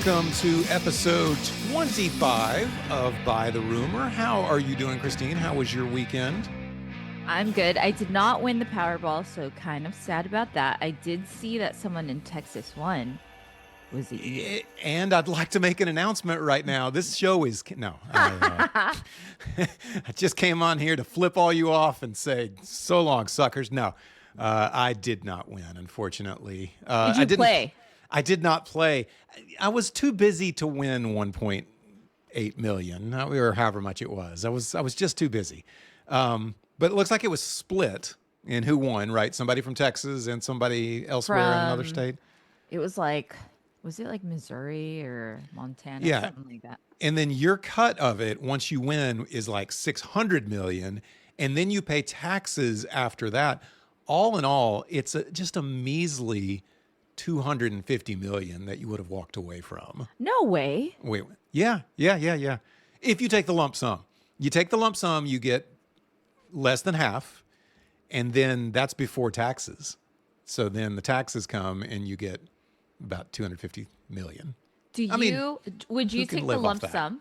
Welcome to episode 25 of By the Rumor. How are you doing, Christine? How was your weekend? I'm good. I did not win the Powerball, so kind of sad about that. I did see that someone in Texas won. Was it you? And I'd like to make an announcement right now. This show is... No. I just came on here to flip all you off and say, so long, suckers. No, I did not win, unfortunately. Did you play? I did not play. I was too busy to win 1.8 million, or however much it was. I was just too busy. But it looks like it was split in who won, right? Somebody from Texas and somebody elsewhere in another state. It was like, was it like Missouri or Montana? Yeah. Something like that. And then your cut of it, once you win, is like 600 million. And then you pay taxes after that. All in all, it's just a measly 250 million that you would have walked away from. No way. Wait. Yeah. If you take the lump sum. You take the lump sum, you get less than half, and then that's before taxes. So then the taxes come and you get about 250 million. Would you take the lump sum?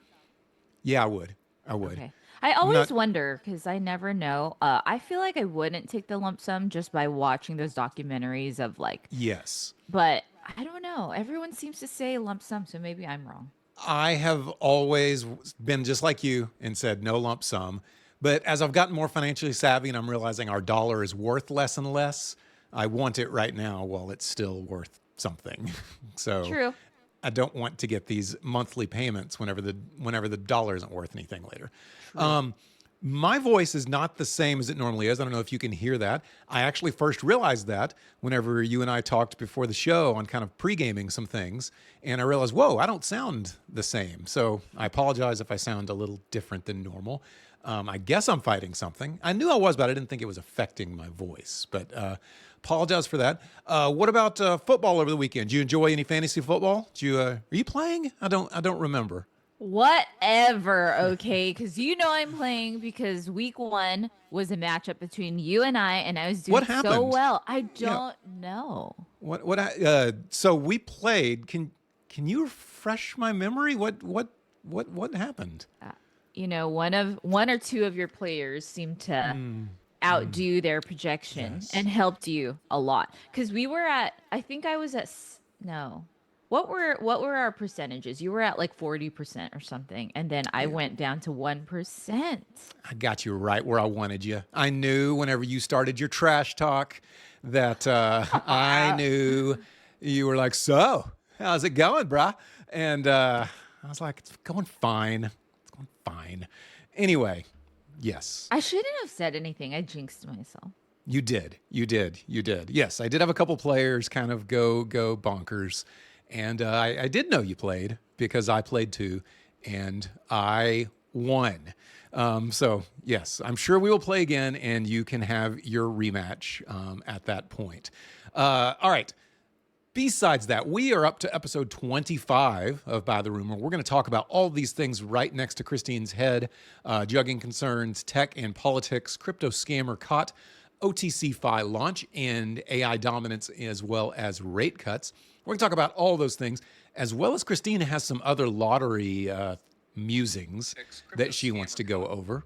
Yeah, I would. Okay. I always wonder because I never know. I feel like I wouldn't take the lump sum just by watching those documentaries of like. Yes. But I don't know. Everyone seems to say lump sum, so maybe I'm wrong. I have always been just like you and said no lump sum. But as I've gotten more financially savvy and I'm realizing our dollar is worth less and less, I want it right now while it's still worth something. So True. I don't want to get these monthly payments whenever the dollar isn't worth anything later. My voice is not the same as it normally is. I don't know if you can hear that. I actually first realized that whenever you and I talked before the show on kind of pre-gaming some things, and I realized, whoa, I don't sound the same. So I apologize if I sound a little different than normal. I guess I'm fighting something. I knew I was, but I didn't think it was affecting my voice. But apologize for that. What about football over the weekend? Did you enjoy any fantasy football? Are you playing? I don't remember. Whatever, okay? Because I'm playing because week 1 was a matchup between you and I was doing so well. I don't know. So we played. Can you refresh my memory? What happened? One or two of your players seemed to outdo their projection and helped you a lot. Because we were at, I think I was at, no. What were our percentages? You were at like 40% or something. And then I went down to 1%. I got you right where I wanted you. I knew whenever you started your trash talk that I knew you were like, so how's it going, brah? And I was like, it's going fine. Fine. Anyway, yes. I shouldn't have said anything. I jinxed myself. You did. Yes, I did have a couple players kind of go bonkers. And I did know you played because I played too, and I won. So, yes, I'm sure we will play again, and you can have your rematch at that point. All right. Besides that, we are up to episode 25 of By the Rumor. We're going to talk about all these things right next to Christine's head. Jugging concerns, tech and politics, crypto scammer caught, OTCFI launch, and AI dominance, as well as rate cuts. We're going to talk about all those things, as well as Christine has some other lottery musings that she wants to go over.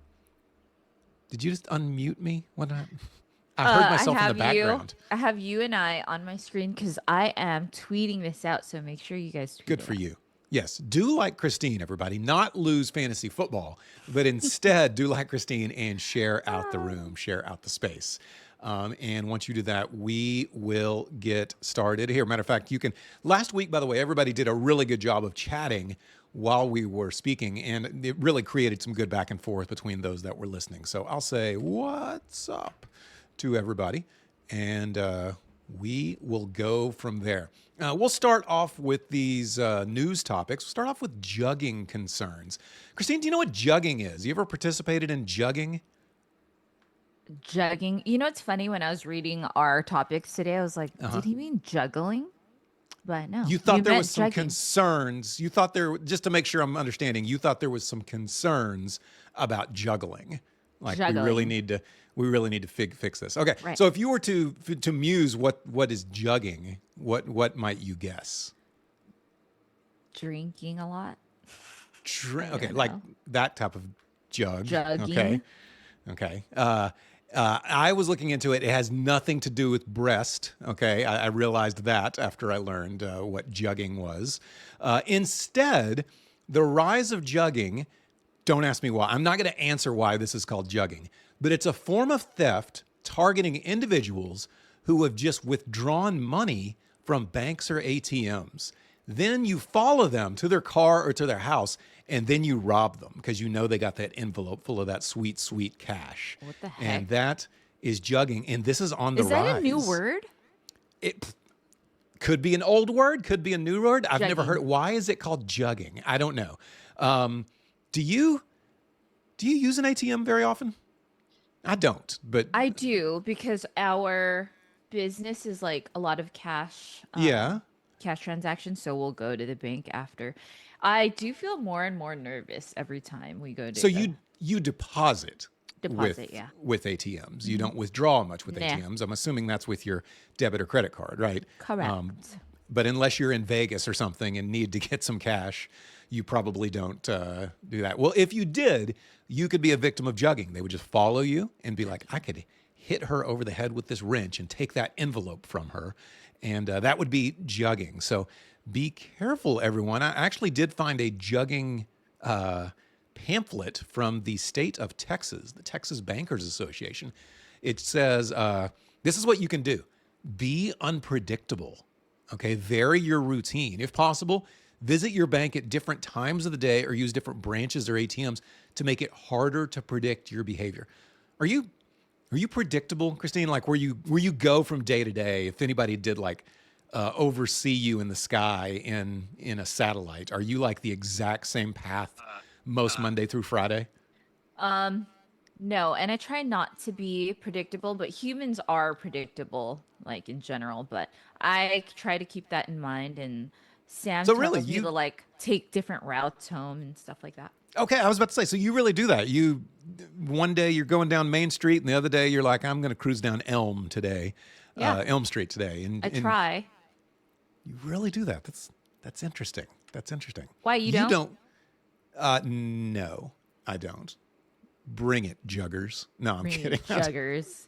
Did you just unmute me? What happened? I heard myself in the background. I have you and I on my screen because I am tweeting this out. So make sure you guys tweet Good for you. Yes. Do like Christine, everybody. Not lose fantasy football, but instead do like Christine and share out the room, share out the space. And once you do that, we will get started here. Matter of fact, you can. Last week, by the way, everybody did a really good job of chatting while we were speaking, and it really created some good back and forth between those that were listening. So I'll say, what's up to everybody, and we will go from there. We'll start off with these news topics. We'll start off with jugging concerns. Christine, do you know what jugging is? You ever participated in jugging? Jugging. It's funny, when I was reading our topics today, I was like, did he mean juggling? But no. You thought there was some concerns. You thought just to make sure I'm understanding, you thought there was some concerns about juggling. Like juggling. we really need to fix this. Okay. Right. So if you were to muse what is jugging, what might you guess? Drinking a lot. I Okay, don't like know. that type of jug. Okay. Jugging. Okay. I was looking into it. It has nothing to do with breast. Okay. I realized that after I learned what jugging was. Instead, the rise of jugging, don't ask me why. I'm not going to answer why this is called jugging, but it's a form of theft targeting individuals who have just withdrawn money from banks or ATMs. Then you follow them to their car or to their house, and then you rob them because you know they got that envelope full of that sweet, sweet cash. What the And heck? that is jugging. And this is on the Is that a new rise. word? It could be an old word, could be a new word. I've never heard Jugging. it. Why is it called jugging? I don't know. Um, do you use an ATM very often? I don't, but I do because our business is like a lot of yeah. cash transactions, so we'll go to the bank after. I do feel more and more nervous every time we go to So the you deposit deposit, yeah. with ATMs. You Hmm. don't withdraw much with Nah, ATMs. I'm assuming that's with your debit or credit card, right? correct. But unless you're in Vegas or something and need to get some cash, you probably don't do that. Well, if you did, you could be a victim of jugging. They would just follow you and be like, I could hit her over the head with this wrench and take that envelope from her. And that would be jugging. So be careful, everyone. I actually did find a jugging pamphlet from the state of Texas, the Texas Bankers Association. It says, this is what you can do: be unpredictable. Okay, vary your routine. If possible, visit your bank at different times of the day or use different branches or ATMs to make it harder to predict your behavior. Are you predictable, Christine? Like where you go from day to day? If anybody did like oversee you in the sky in a satellite, are you like the exact same path most Monday through Friday? Um, no, and I try not to be predictable, but humans are predictable, like in general, but I try to keep that in mind, and Sam So really, tells me to like take different routes home and stuff like that. okay, I was about to say, so you really do that. You one day you're going down Main Street, and the other day you're like, I'm going to cruise down Yeah, Elm Street today, I and try. you really do that. That's interesting. That's interesting. Why you You don't? don't? No, I don't. Bring it, juggers. No, I'm Bring kidding. it, juggers.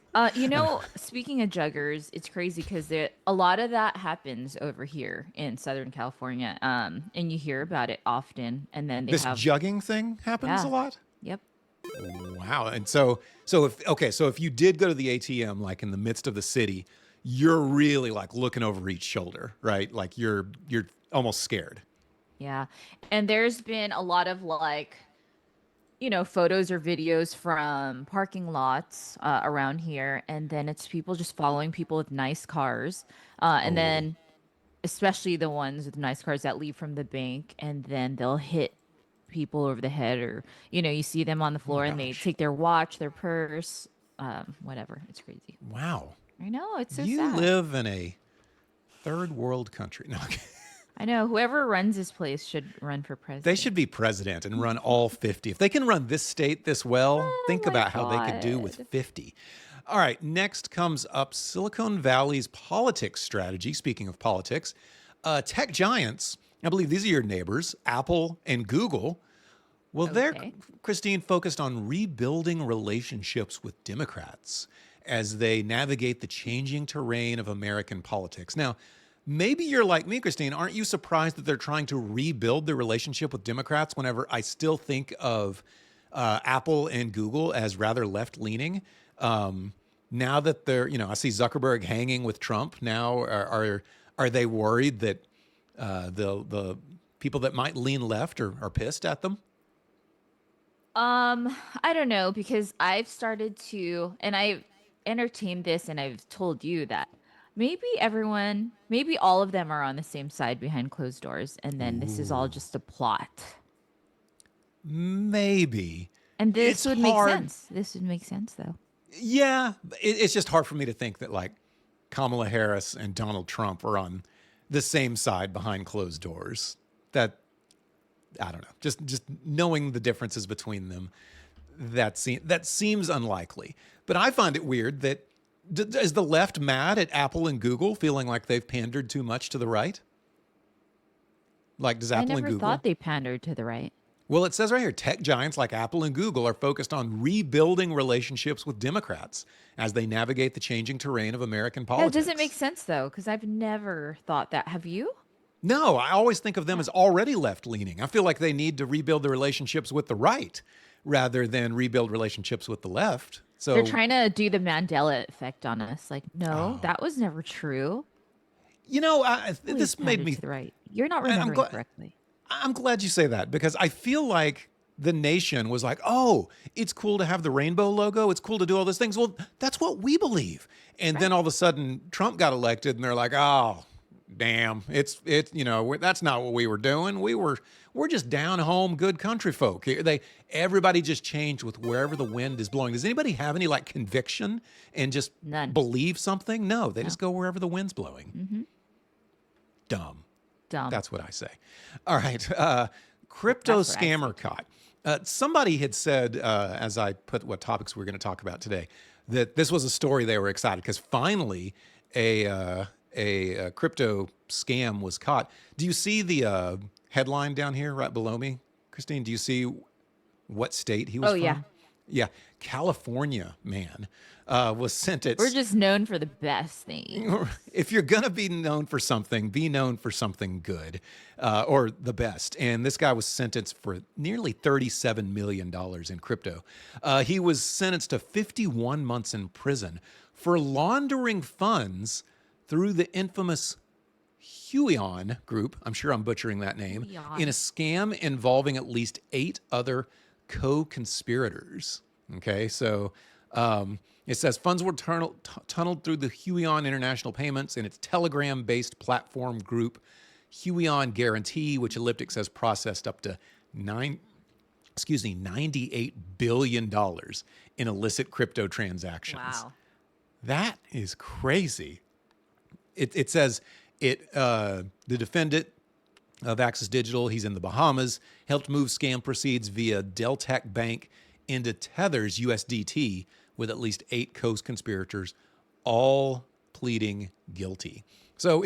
Speaking of juggers, it's crazy because a lot of that happens over here in Southern California. And you hear about it often. And then they This have, jugging thing happens a yeah, lot. yep. Wow. And so if you did go to the ATM like in the midst of the city, you're really like looking over each shoulder, right? Like you're almost scared. Yeah. And there's been a lot of like, photos or videos from parking lots around here. And then it's people just following people with nice cars. And Oh, then, especially the ones with nice cars that leave from the bank, and then they'll hit people over the head, or, you see them on the oh my floor and they gosh. take their watch, their purse, whatever. It's crazy. Wow. I know. It's so You sad. live in a third world country. No, okay. I know. Whoever runs this place should run for They president. should be president and run all 50. If they can run this state this well, Oh think my about how they could do with God. 50. All right, next comes up Silicon Valley's politics strategy. Speaking of politics, tech giants, I believe these are your neighbors, Apple and Google. Well, they're, Okay. Christine, focused on rebuilding relationships with Democrats as they navigate the changing terrain of American politics. Now, maybe you're like me, Christine. Aren't you surprised that they're trying to rebuild their relationship with Democrats whenever I still think of Apple and Google as rather left leaning? Now that they're, I see Zuckerberg hanging with Trump now, are they worried that the people that might lean left are pissed at them? I don't know, because I've started to, and I've entertained this, and I've told you that maybe all of them are on the same side behind closed doors, and then this is all Ooh, just a plot. maybe. And this It's would make hard. sense. This would make sense, though. Yeah, it's just hard for me to think that like Kamala Harris and Donald Trump are on the same side behind closed doors. That I don't know. Just knowing the differences between them, that seems unlikely. But I find it weird that is the left mad at Apple and Google, feeling like they've pandered too much to the right? Like, does I Apple and never Google? thought they pandered to the right. Well, it says right here, tech giants like Apple and Google are focused on rebuilding relationships with Democrats as they navigate the changing terrain of American Yeah, it doesn't make politics. sense though, because I've never thought that. Have you? No, I always think of them Yeah. as already left leaning. I feel like they need to rebuild the relationships with the right rather than rebuild relationships with the left. They're So, trying to do the Mandela effect on us. Like, no, oh, that was never true. this Always made pandered me. to the right. You're not I'm remembering glad. correctly. I'm glad you say that because I feel like the nation was like, oh, it's cool to have the rainbow logo. It's cool to do all those things. Well, that's what we believe. And then Right. all of a sudden, Trump got elected, and they're like, oh, damn, that's not what we were doing. We're just down home, good country folk. Everybody just changed with wherever the wind is blowing. Does anybody have any like conviction and just None. believe something? No, they No. just go wherever the wind's blowing. Mm-hmm. Dumb. Dumb. That's what I say. All right. Crypto That's what I say, scammer too. caught. Somebody had said, as I put what topics we were going to talk about today, that this was a story they were excited because finally a crypto scam was caught. Do you see the headline down here right below me, Christine? Do you see what state he was Oh, from? yeah. Yeah, California man was We're sentenced. just known for the best things. If you're gonna be known for something, be known for something good, or the best. And this guy was sentenced for nearly $37 million in crypto. He was sentenced to 51 months in prison for laundering funds through the infamous Huion Group, I'm sure I'm butchering that name, Huion. in a scam involving at least 8 other co-conspirators. Okay, so it says funds were tunneled through the Huion International Payments and its Telegram-based platform group, Huion Guarantee, which Elliptic says processed up to $98 billion in illicit crypto transactions. Wow. That is crazy. It says the defendant of Axis Digital, he's in the Bahamas, helped move scam proceeds via Deltec Bank into Tether's USDT with at least 8 co-conspirators, all pleading guilty. So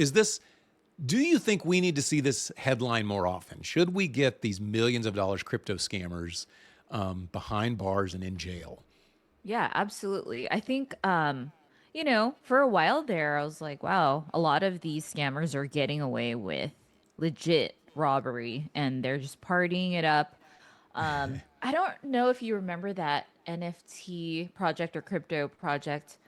do you think we need to see this headline more often? Should we get these millions of dollars crypto scammers behind bars and in jail? Yeah, absolutely. I think, for a while there, I was like, wow, a lot of these scammers are getting away with legit robbery and they're just partying it up. I don't know if you remember that NFT project or crypto project.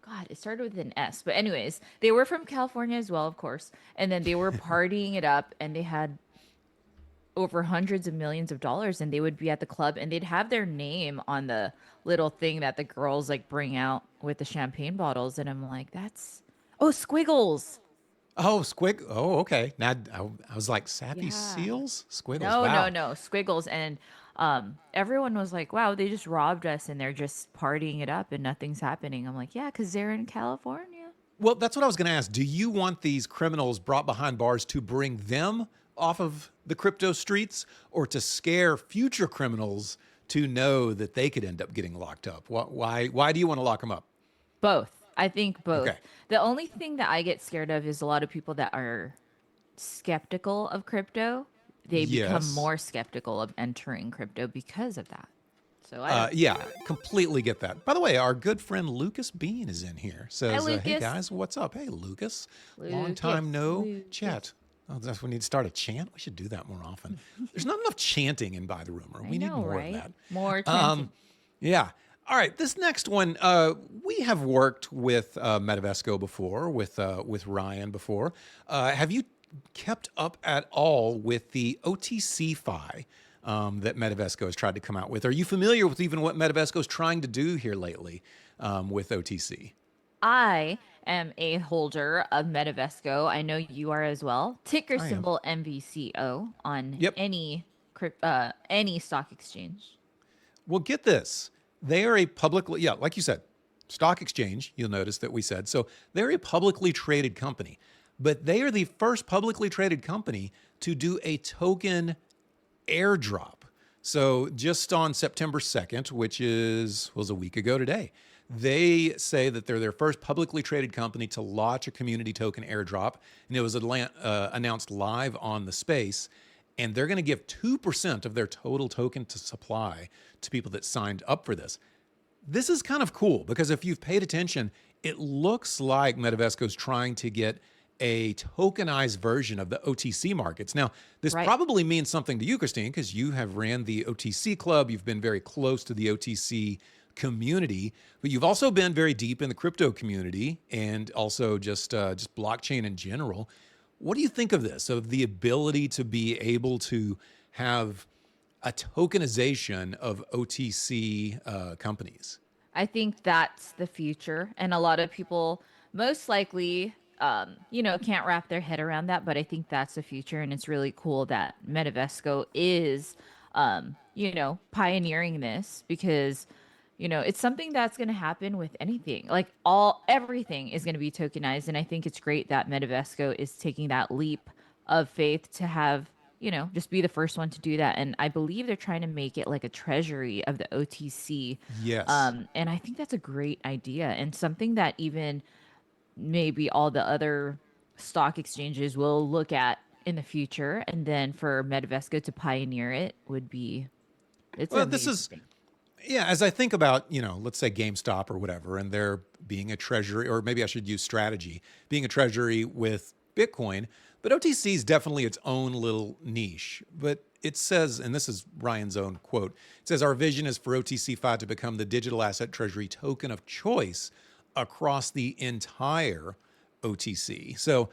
God, it started with an S. But anyways, they were from California as well, of course. And then they were partying it up and they had over hundreds of millions of dollars and they would be at the club and they'd have their name on the little thing that the girls like bring out with the champagne bottles. And I'm like, Squiggles. Oh, squig. Oh, okay. Now I was like, sappy Yeah. seals? Squiggles. No, no, Wow. no, Squiggles. And everyone was like, wow, they just robbed us and they're just partying it up and nothing's happening. I'm like, yeah, because they're in California. Well, that's what I was going to ask. Do you want these criminals brought behind bars to bring them off of the crypto streets or to scare future criminals to know that they could end up getting locked up? Why do you want to lock them up? Both. I think both. Okay. The only thing that I get scared of is a lot of people that are skeptical of crypto. They become Yes. more skeptical of entering crypto because of that. So I don't. Yeah, completely get that. By the way, our good friend Lucas Bean is in here. Says, hey Lucas. guys, what's up? Hey, Lucas. Long Lucas, time no Lucas. chat. Oh, that's we need to start a chant. We should do that more often. There's not enough chanting in By the Rumor. We I need know, more right? of that. More chanting. Yeah. All right. This next one, we have worked with Metavesco before, with Ryan before. Have you kept up at all with the OTCFI that Metavesco has tried to come out with? Are you familiar with even what Metavesco is trying to do here lately with OTC? I am a holder of Metavesco. I know you are as well. Ticker I am. symbol MVCO on Yep. any stock exchange. Well, get this. They are a publicly, yeah, like you said, stock exchange, you'll notice that we said. So they're a publicly traded company, but they are the first publicly traded company to do a token airdrop. So just on September 2nd, which was a week ago today, They say that they're their first publicly traded company to launch a community token airdrop, and it was announced live on the space. And they're going to give 2% of their total token to supply to people that signed up for this. This is kind of cool because if you've paid attention, it looks like Metavesco's trying to get a tokenized version of the OTC markets. Now, this probably means something to you, Christine, because you have ran the OTC club. You've been very close to the OTC community, but you've also been very deep in the crypto community and also just blockchain in general. What do you think of this, of the ability to be able to have a tokenization of OTC companies? I think that's the future. And a lot of people most likely, can't wrap their head around that. But I think that's the future. And it's really cool that Metavesco is, pioneering this because it's something that's going to happen with anything. Like everything is going to be tokenized. And I think it's great that Metavesco is taking that leap of faith to have, just be the first one to do that. And I believe they're trying to make it like a treasury of the OTC. Yes. And I think that's a great idea and something that even maybe all the other stock exchanges will look at in the future. And then for Metavesco to pioneer it would be, this is, yeah, as I think about, let's say GameStop or whatever, and they're being a treasury, or maybe I should use strategy, being a treasury with Bitcoin, but OTC is definitely its own little niche. But it says, and this is Ryan's own quote, it says, our vision is for OTCFI to become the digital asset treasury token of choice across the entire OTC. So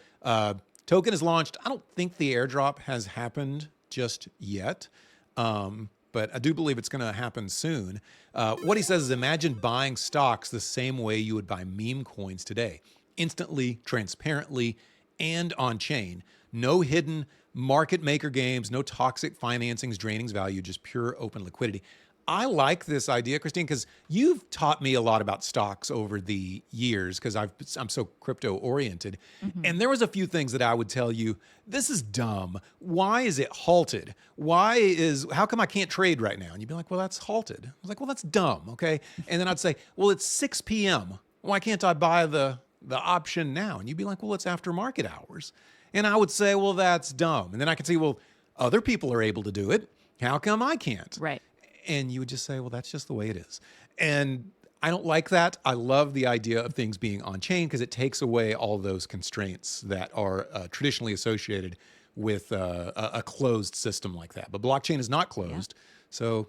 token is launched. I don't think the airdrop has happened just yet. But I do believe it's going to happen soon. What he says is imagine buying stocks the same way you would buy meme coins today. Instantly, transparently, and on-chain. No hidden market maker games, no toxic financings draining value, just pure open liquidity. I like this idea, Christine, because you've taught me a lot about stocks over the years because I'm so crypto oriented. Mm-hmm. And there was a few things that I would tell you, this is dumb. Why is it halted? How come I can't trade right now? And you'd be like, well, that's halted. I was like, well, that's dumb. Okay. And then I'd say, well, it's 6 p.m. Why can't I buy the option now? And you'd be like, well, it's after market hours. And I would say, well, that's dumb. And then I could say, well, other people are able to do it. How come I can't? Right. And you would just say, well, that's just the way it is. And I don't like that. I love the idea of things being on chain because it takes away all those constraints that are traditionally associated with a closed system like that. But blockchain is not closed. Yeah. So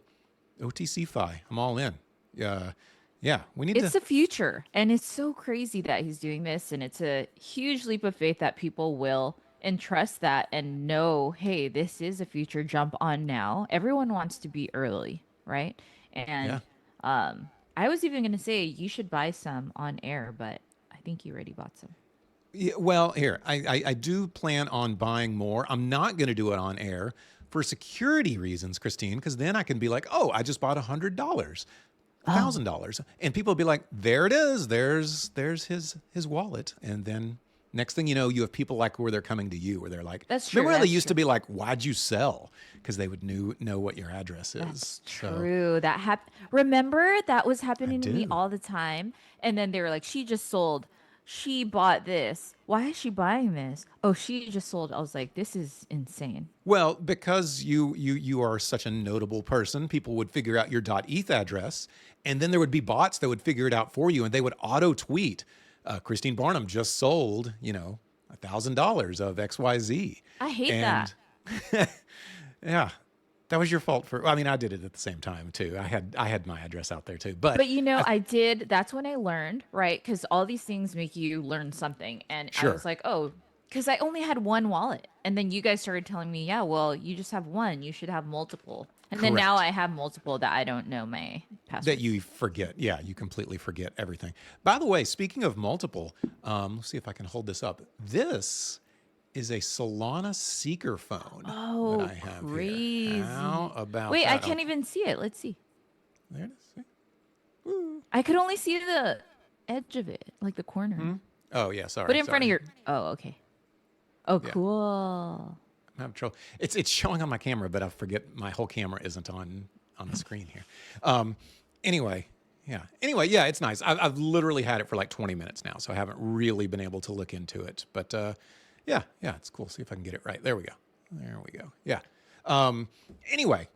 OTCFI, I'm all in. Yeah, we need It's the future. And it's so crazy that he's doing this. And it's a huge leap of faith that people will entrust that and know, hey, this is a future, jump on now. Everyone wants to be early, right? And I was even going to say you should buy some on air, but I think you already bought some. Yeah, well, here, I do plan on buying more. I'm not going to do it on air for security reasons, Christine, because then I can be like, oh, I just bought $100, $1,000. And people will be like, there it is. There's his wallet. And then next thing you know, you have people like where they're coming to you, where they're like, that's true. Remember how they used to be like, why'd you sell? Because they would know what your address is. That's true. That remember that was happening to me all the time. And then they were like, she just sold. She bought this. Why is she buying this? Oh, she just sold. I was like, this is insane. Well, because you are such a notable person, people would figure out your .eth address, and then there would be bots that would figure it out for you, and they would auto tweet. Christine Barnum just sold, $1,000 of XYZ. I hate that. Yeah, that was your fault I did it at the same time too. I had my address out there too, but I did. That's when I learned, right? Because all these things make you learn something, and sure. I was like, oh, because I only had one wallet, and then you guys started telling me, yeah, well, you just have one. You should have multiple. And then now I have multiple that I don't know my password. That you forget. Yeah, you completely forget everything. By the way, speaking of multiple, let's see if I can hold this up. This is a Solana Seeker phone that I have crazy. Here. How about Wait, that? I can't even see it. Let's see. There it is. Woo. I could only see the edge of it, like the corner. Hmm? Oh, yeah, sorry. Put it in front of your... Oh, okay. Oh, yeah. Cool. I'm having trouble. It's showing on my camera, but I forget my whole camera isn't on the screen here. Anyway, Yeah. Anyway, yeah, it's nice. I've literally had it for like 20 minutes now, so I haven't really been able to look into it. But yeah, it's cool. See if I can get it right. There we go. There we go. Yeah. Anyway,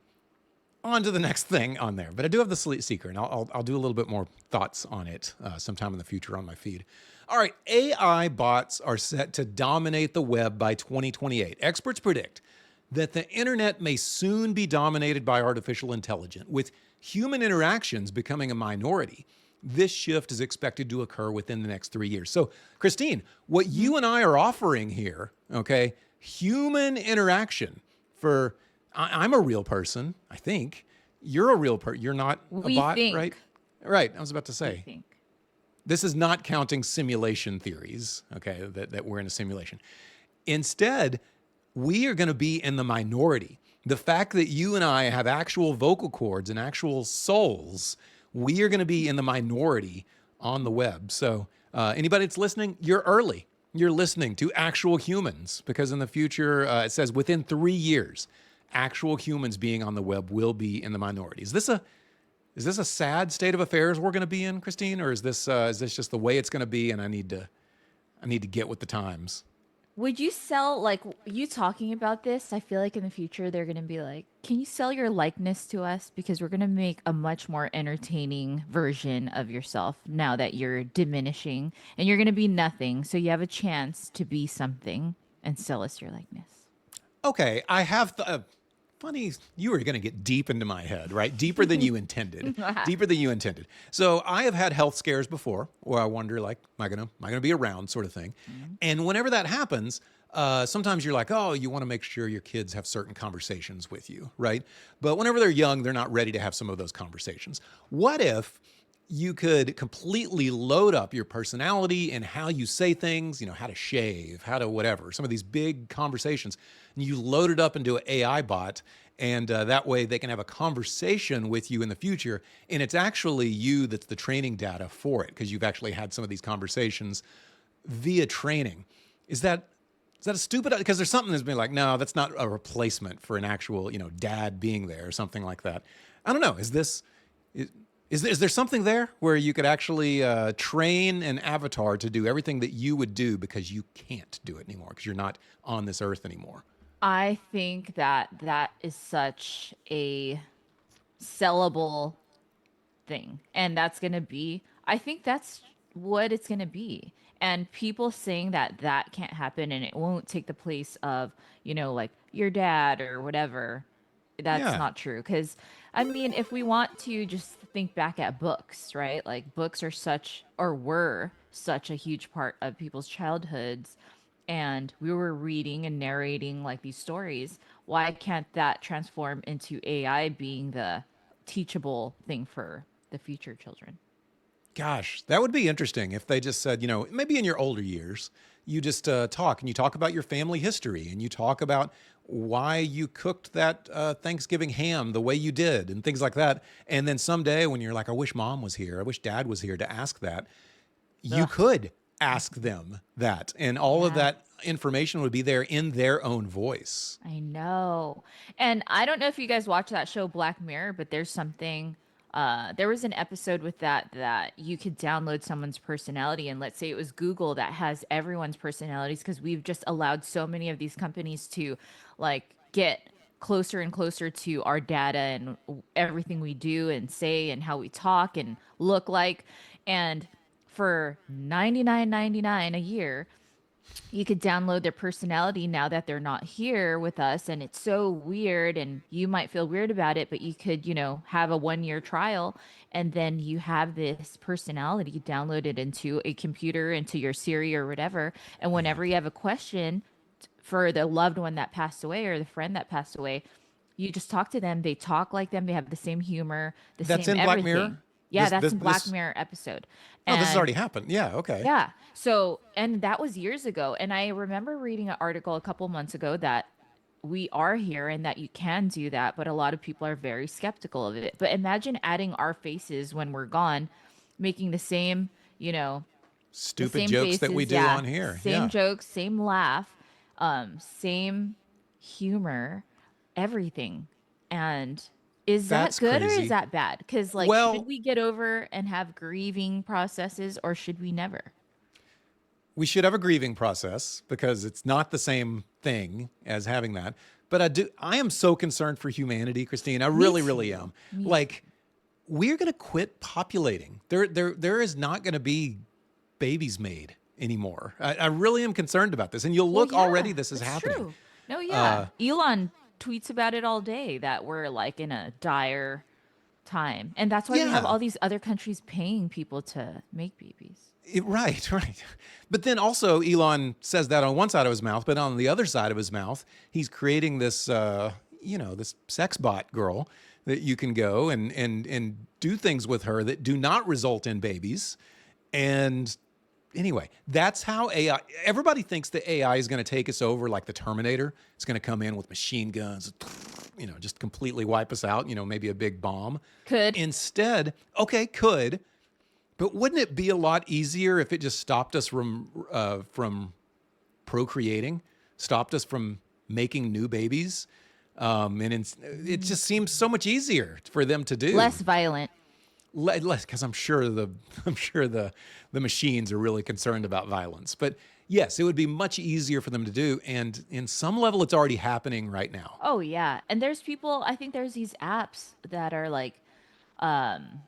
on to the next thing on there. But I do have the Sleep Seeker, and I'll do a little bit more thoughts on it sometime in the future on my feed. All right, AI bots are set to dominate the web by 2028. Experts predict that the internet may soon be dominated by artificial intelligence, with human interactions becoming a minority. This shift is expected to occur within the next 3 years. So, Christine, what you and I are offering here, okay, human interaction for, I'm a real person, I think. You're a real person. You're not a We bot, think. right? Right, I was about to We say. think. This is not counting simulation theories, okay, that we're in a simulation. Instead, we are going to be in the minority. The fact that you and I have actual vocal cords and actual souls, we are going to be in the minority on the web. So, anybody that's listening, you're early. You're listening to actual humans because in the future, it says within 3 years, actual humans being on the web will be in the minority. Is this a sad state of affairs we're going to be in, Christine, or is this just the way it's going to be, and I need to get with the times? Would you sell, like, you talking about this? I feel like in the future they're going to be like, can you sell your likeness to us? Because we're going to make a much more entertaining version of yourself now that you're diminishing and you're going to be nothing. So you have a chance to be something and sell us your likeness. Okay, I have funny. You were going to get deep into my head, right? Deeper than you intended. Deeper than you intended. So I have had health scares before, where I wonder, like, am I gonna be around, sort of thing. And whenever that happens, sometimes you're like, oh, you want to make sure your kids have certain conversations with you, right? But whenever they're young, they're not ready to have some of those conversations. What if you could completely load up your personality and how you say things, how to shave, how to whatever, some of these big conversations, and you load it up into an AI bot, and that way they can have a conversation with you in the future, and it's actually you that's the training data for it, because you've actually had some of these conversations via training. Is that a stupid, because there's something that's been like, no, that's not a replacement for an actual, dad being there or something like that. I don't know. Is there something there where you could actually train an avatar to do everything that you would do because you can't do it anymore because you're not on this earth anymore? I think that is such a sellable thing. And that's going to be, I think that's what it's going to be. And people saying that can't happen and it won't take the place of, like your dad or whatever. That's Yeah. not true. Because, I mean, if we want to just think back at books, right? Like books are such, or were such a huge part of people's childhoods. And we were reading and narrating like these stories. Why can't that transform into AI being the teachable thing for the future children? Gosh, that would be interesting if they just said, maybe in your older years, you just talk and you talk about your family history and you talk about why you cooked that Thanksgiving ham the way you did and things like that. And then someday when you're like, I wish mom was here, I wish dad was here to ask that, you Ugh. could ask them that. And all of Yeah, that information would be there in their own voice. I know. And I don't know if you guys watch that show Black Mirror, but there's something there was an episode with that you could download someone's personality, and let's say it was Google that has everyone's personalities because we've just allowed so many of these companies to like get closer and closer to our data and everything we do and say and how we talk and look like. And for 99.99 a year, you could download their personality now that they're not here with us, and it's so weird and you might feel weird about it, but you could have a 1 year trial, and then you have this personality downloaded into a computer, into your Siri or whatever, and Yeah. whenever you have a question for the loved one that passed away or the friend that passed away, you just talk to them. They talk like them. They have the same humor, the That's same in Black everything. Mirror? Yeah, This, that's this, in Black this, Mirror episode. oh, this has And already happened. Yeah. Okay. yeah. So, and that was years ago. And I remember reading an article a couple months ago that we are here and that you can do that, but a lot of people are very skeptical of it. But imagine adding our faces when we're gone, making you know, the Stupid same jokes that we faces, do yeah, on here. same Yeah. jokes, same laugh, same humor, everything. And Is that That's good or is crazy. that bad? Because, like, should Well, we get over and have grieving processes or should we never? we should have a grieving process because it's not the same thing as having that. But I am so concerned for humanity, Christine. I Me really, really too. am. Me too. Like, we're going to quit populating. There is not going to be babies made anymore. I really am concerned about this. And you'll Well, look already, yeah, this is it's happening. true. No, yeah. Elon tweets about it all day that we're like in a dire time. And that's why we have Yeah, all these other countries paying people to make babies. right, right. But then also, Elon says that on one side of his mouth, but on the other side of his mouth, he's creating this, this sex bot girl that you can go and do things with her that do not result in babies. And anyway, that's how AI. Everybody thinks that AI is going to take us over like the Terminator. It's going to come in with machine guns, just completely wipe us out. Maybe a big bomb. Could. Instead, okay, could. But wouldn't it be a lot easier if it just stopped us from procreating, stopped us from making new babies? It just seems so much easier for them to do. Less violent. Less, because I'm sure the machines are really concerned about violence. But yes, it would be much easier for them to do, and in some level, it's already happening right now. Oh, yeah. And there's people, I think there's these apps that are like, um,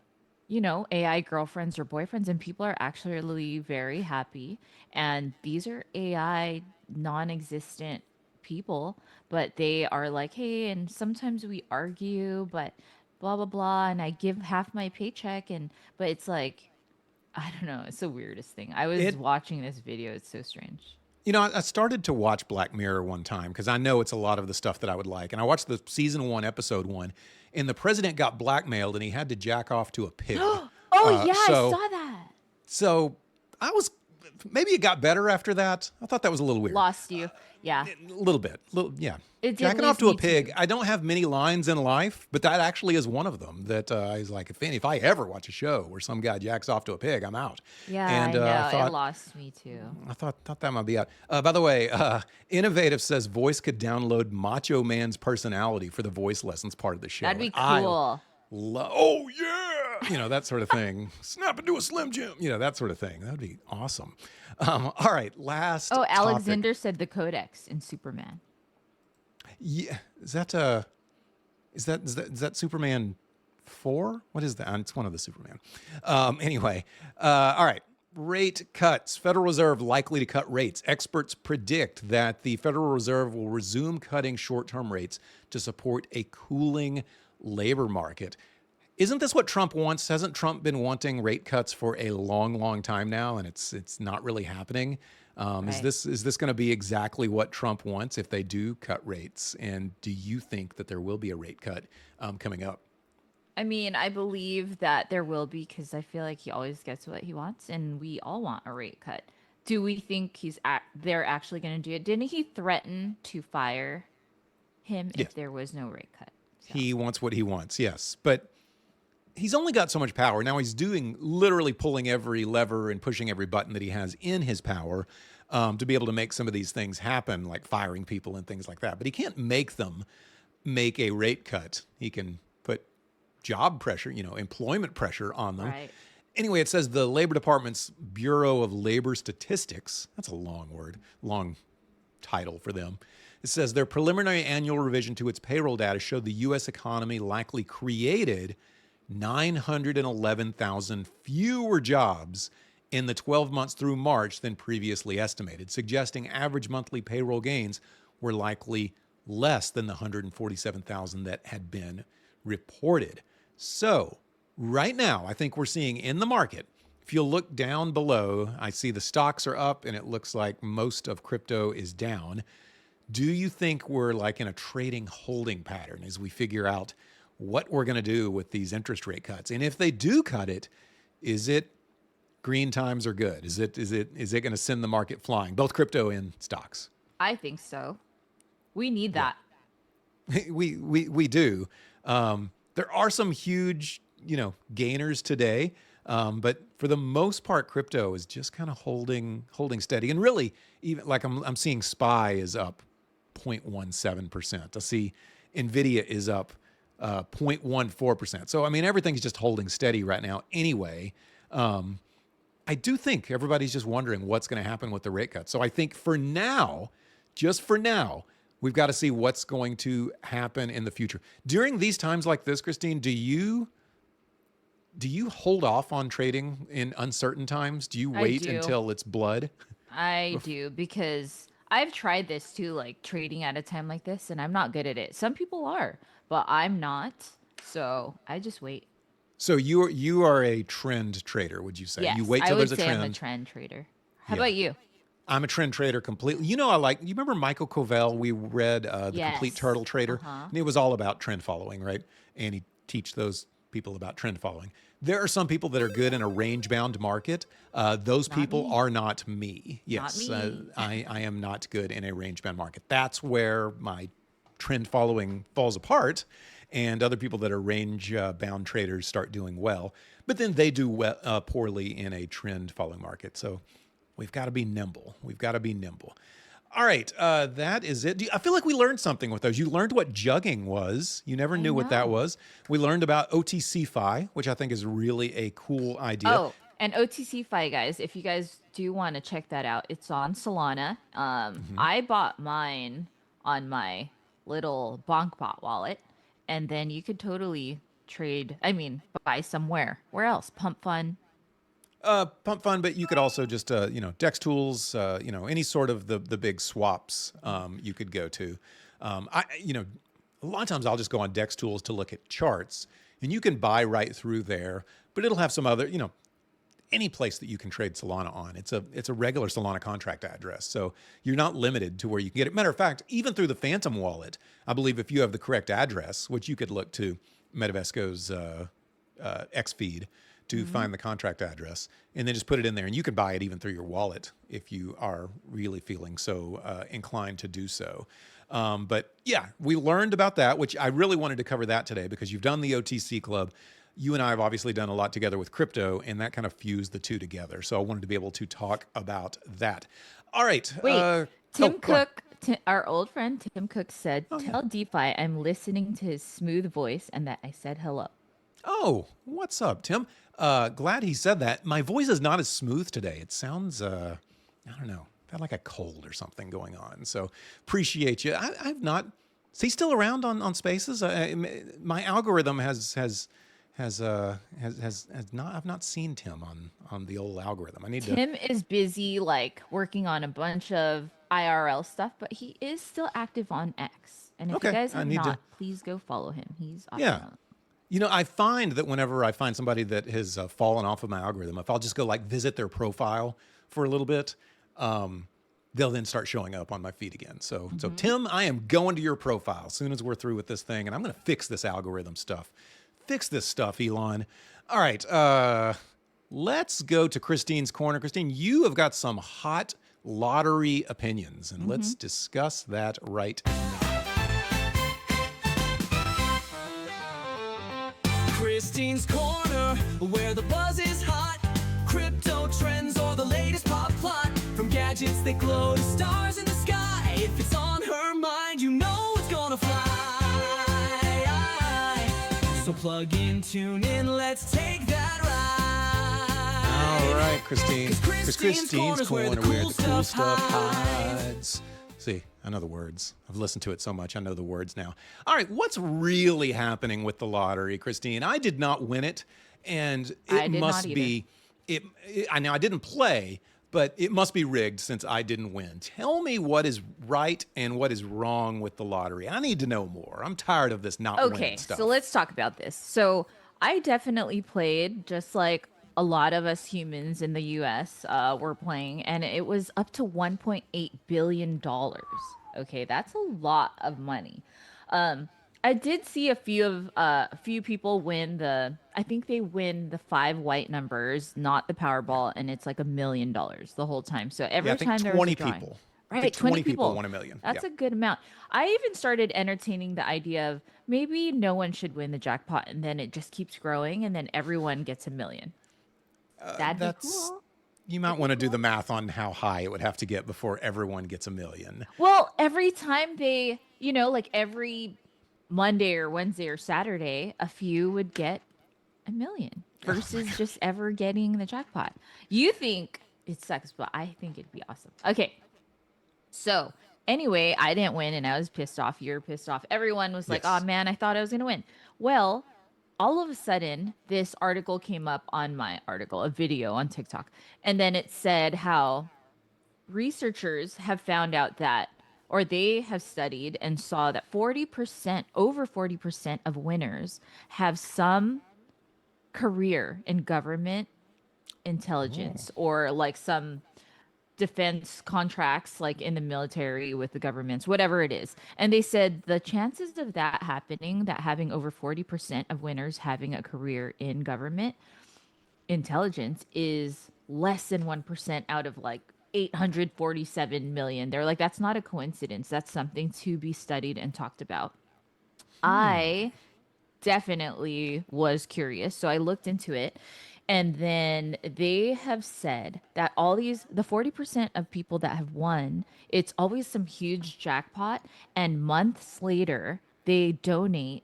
AI girlfriends or boyfriends, and people are actually very happy. And these are AI non-existent people, but they are like, hey, and sometimes we argue, but blah blah blah, and I give half my paycheck, and but it's like, I don't know, it's the weirdest thing. I was It watching this video, it's so strange. I started to watch Black Mirror one time because I know it's a lot of the stuff that I would like. And I watched the season 1, episode 1, and the president got blackmailed and he had to jack off to a pig. Oh Uh, yeah, I so, saw that. so I was, maybe it got better after that. I thought that was a little weird. Lost you. Yeah, A little bit. Yeah. it did Jacking off lose to a me pig. too. I don't have many lines in life, but that actually is one of them. That I was like, if I ever watch a show where some guy jacks off to a pig, I'm out. Yeah, And I I know, it thought, lost me too. I thought that might be out. By the way, Innovative says voice could download Macho Man's personality for the voice lessons part of the show. That'd be And I cool. oh yeah, that sort of thing. Snap into a Slim Jim, that sort of thing. That would be awesome. All right, last Oh, topic. Alexander said the Codex in Superman. Yeah, is that Superman 4? What is that? It's one of the Superman. Anyway, all right. Rate cuts. Federal Reserve likely to cut rates. Experts predict that the Federal Reserve will resume cutting short-term rates to support a cooling labor market. Isn't this what Trump wants? Hasn't Trump been wanting rate cuts for a long, long time now, and it's not really happening? Is Right. this going to be exactly what Trump wants if they do cut rates? And do you think that there will be a rate cut coming up? I mean, I believe that there will be because I feel like he always gets what he wants, and we all want a rate cut. Do we think they're actually going to do it? Didn't he threaten to fire him Yeah, if there was no rate cut? So he wants what he wants. Yes, but he's only got so much power. Now he's doing literally pulling every lever and pushing every button that he has in his power to be able to make some of these things happen, like firing people and things like that. But he can't make them make a rate cut. He can put job pressure, employment pressure on them. right. Anyway, it says the Labor Department's Bureau of Labor Statistics, that's a long word, long title for them. It says their preliminary annual revision to its payroll data showed the U.S. economy likely created 911,000 fewer jobs in the 12 months through March than previously estimated, suggesting average monthly payroll gains were likely less than the 147,000 that had been reported. So, right now, I think we're seeing in the market, if you look down below, I see the stocks are up and it looks like most of crypto is down. Do you think we're like in a trading holding pattern as we figure out what we're going to do with these interest rate cuts? And if they do cut it, is it green times are good? Is it going to send the market flying, both crypto and stocks? I think so. We need that. We do. There are some huge, gainers today, but for the most part, crypto is just kind of holding steady. And really, even like I'm seeing SPY is up 0.17%. I see Nvidia is up 0.14%. So, I mean, everything's just holding steady right now anyway. I do think everybody's just wondering what's going to happen with the rate cut. So I think for now, just for now, we've got to see what's going to happen in the future. During these times like this, Christine, do you hold off on trading in uncertain times? Do you I wait do. until it's blood? I do because I've tried this too, like trading at a time like this, and I'm not good at it. Some people are, but I'm not. So I just wait. So you are a trend trader, would you say? You Yes, wait I till would there's a say I'm a trend. trend trader. How Yeah. about you? I'm a trend trader completely. You know, you remember Michael Covell? We read The Complete Yes. Turtle Trader, Uh-huh. and it was all about trend following, right? And he teach those people about trend following. There are some people that are good in a range bound market. Those Not people me. are not me. Not Yes, me. I am not good in a range bound market. That's where my trend following falls apart. And other people that are range bound traders start doing well, but then they do poorly in a trend following market. So we've got to be nimble. We've got to be nimble. All right, that is it. I feel like we learned something with those. You learned what jugging was. You never I knew what that know. was. We learned about OTCFI, which I think is really a cool idea. Oh, and OTCFI guys, if you guys do want to check that out, it's on Solana. I bought mine on my little BonkBot wallet, and then you could totally trade. I mean, buy somewhere. Where else? Pump Fun. Pump fun, but you could also just Dex tools, any sort of the big swaps you could go to. A lot of times I'll just go on Dex tools to look at charts, and you can buy right through there, but it'll have some other any place that you can trade Solana on. It's a regular Solana contract address, so you're not limited to where you can get it. Matter of fact, even through the Phantom wallet, I believe if you have the correct address, which you could look to Metavesco's X feed to find the contract address, and then just put it in there, and you can buy it even through your wallet if you are really feeling so inclined to do so. But yeah, we learned about that, which I really wanted to cover that today because you've done the OTC Club. You and I have obviously done a lot together with crypto, and that kind of fused the two together. So I wanted to be able to talk about that. All right. Wait, Tim Go on. Cook, our old friend Tim Cook said, Oh, yeah. "Tell DeFi I'm listening to his smooth voice and that I said hello." Oh, what's up, Tim? Glad he said that. My voice is not as smooth today. It sounds, I don't know, got like a cold or something going on. So appreciate you. I've not. Is he still around on Spaces? My algorithm has not. I've not seen Tim on the old algorithm. I need to. Tim is busy like working on a bunch of IRL stuff, but he is still active on X. And if you Okay, guys I have need to. not, please go follow him. He's Yeah. awesome. I find that whenever I find somebody that has fallen off of my algorithm, if I'll just go like visit their profile for a little bit, they'll then start showing up on my feed again. So Tim, I am going to your profile as soon as we're through with this thing, and I'm going to fix this algorithm stuff. Fix this stuff, Elon. All right, let's go to Christine's corner. Christine, you have got some hot lottery opinions, and let's discuss that right now. Christine's Corner, where the buzz is hot. Crypto trends or the latest pop plot. From gadgets that glow to stars in the sky. If it's on her mind, you know it's gonna fly. So plug in, tune in, let's take that ride. All right, Christine. 'Cause Christine's Corner's where the cool stuff hides. See, I know the words. I've listened to it so much, I know the words now. All right, what's really happening with the lottery, Christine? I did not win it, and I it did must not either. be. I know I didn't play, but it must be rigged since I didn't win. Tell me what is right and what is wrong with the lottery. I need to know more. I'm tired of this not Okay, winning stuff. so let's talk about this. So I definitely played just like a lot of us humans in the US were playing, and it was up to $1.8 billion. Okay, that's a lot of money. I did see a few people win I think they win the 5 white numbers, not the Powerball, and it's like $1 million the whole time. So every I think time there was 20 a drawing. people. I Right, think 20 people people won $1 million. That's Yeah. a good amount. I even started entertaining the idea of maybe no one should win the jackpot, and then it just keeps growing, and then everyone gets $1 million. That'd be That's cool. you might want to do the math on how high it would have to get before everyone gets $1 million. Well, every time they, like every Monday or Wednesday or Saturday, a few would get $1 million versus just ever getting the jackpot. You think it sucks, but I think it'd be awesome. Okay. So anyway, I didn't win and I was pissed off. You're pissed off. Everyone was like, oh Yes. man, I thought I was going to win. Well, all of a sudden, this article came up on my article, a video on TikTok. And then it said how researchers have found out that, or they have studied and saw that 40%, over 40% of winners have some career in government intelligence or like some defense contracts like in the military with the governments, whatever it is. And they said the chances of that happening, that having over 40% of winners having a career in government intelligence is less than 1% out of like 847 million. They're like, that's not a coincidence. That's something to be studied and talked about. I definitely was curious. So I looked into it. And then they have said that all these, the 40% of people that have won, it's always some huge jackpot. And months later, they donate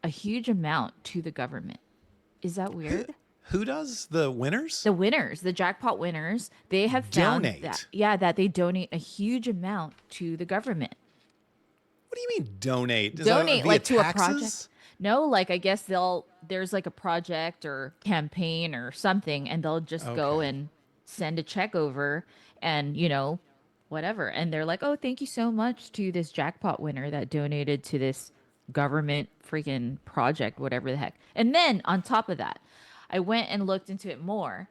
a huge amount to the government. Is that weird? Who does? The winners? The winners, the jackpot winners, they have found Donate? that, yeah, that they donate a huge amount to the government. What do you mean donate? Is that Donate via like to a taxes? project. No, like I guess there's like a project or campaign or something, and they'll just go Okay. and send a check over and, you know, whatever. And they're like, oh, thank you so much to this jackpot winner that donated to this government freaking project, whatever the heck. And then on top of that, I went and looked into it more.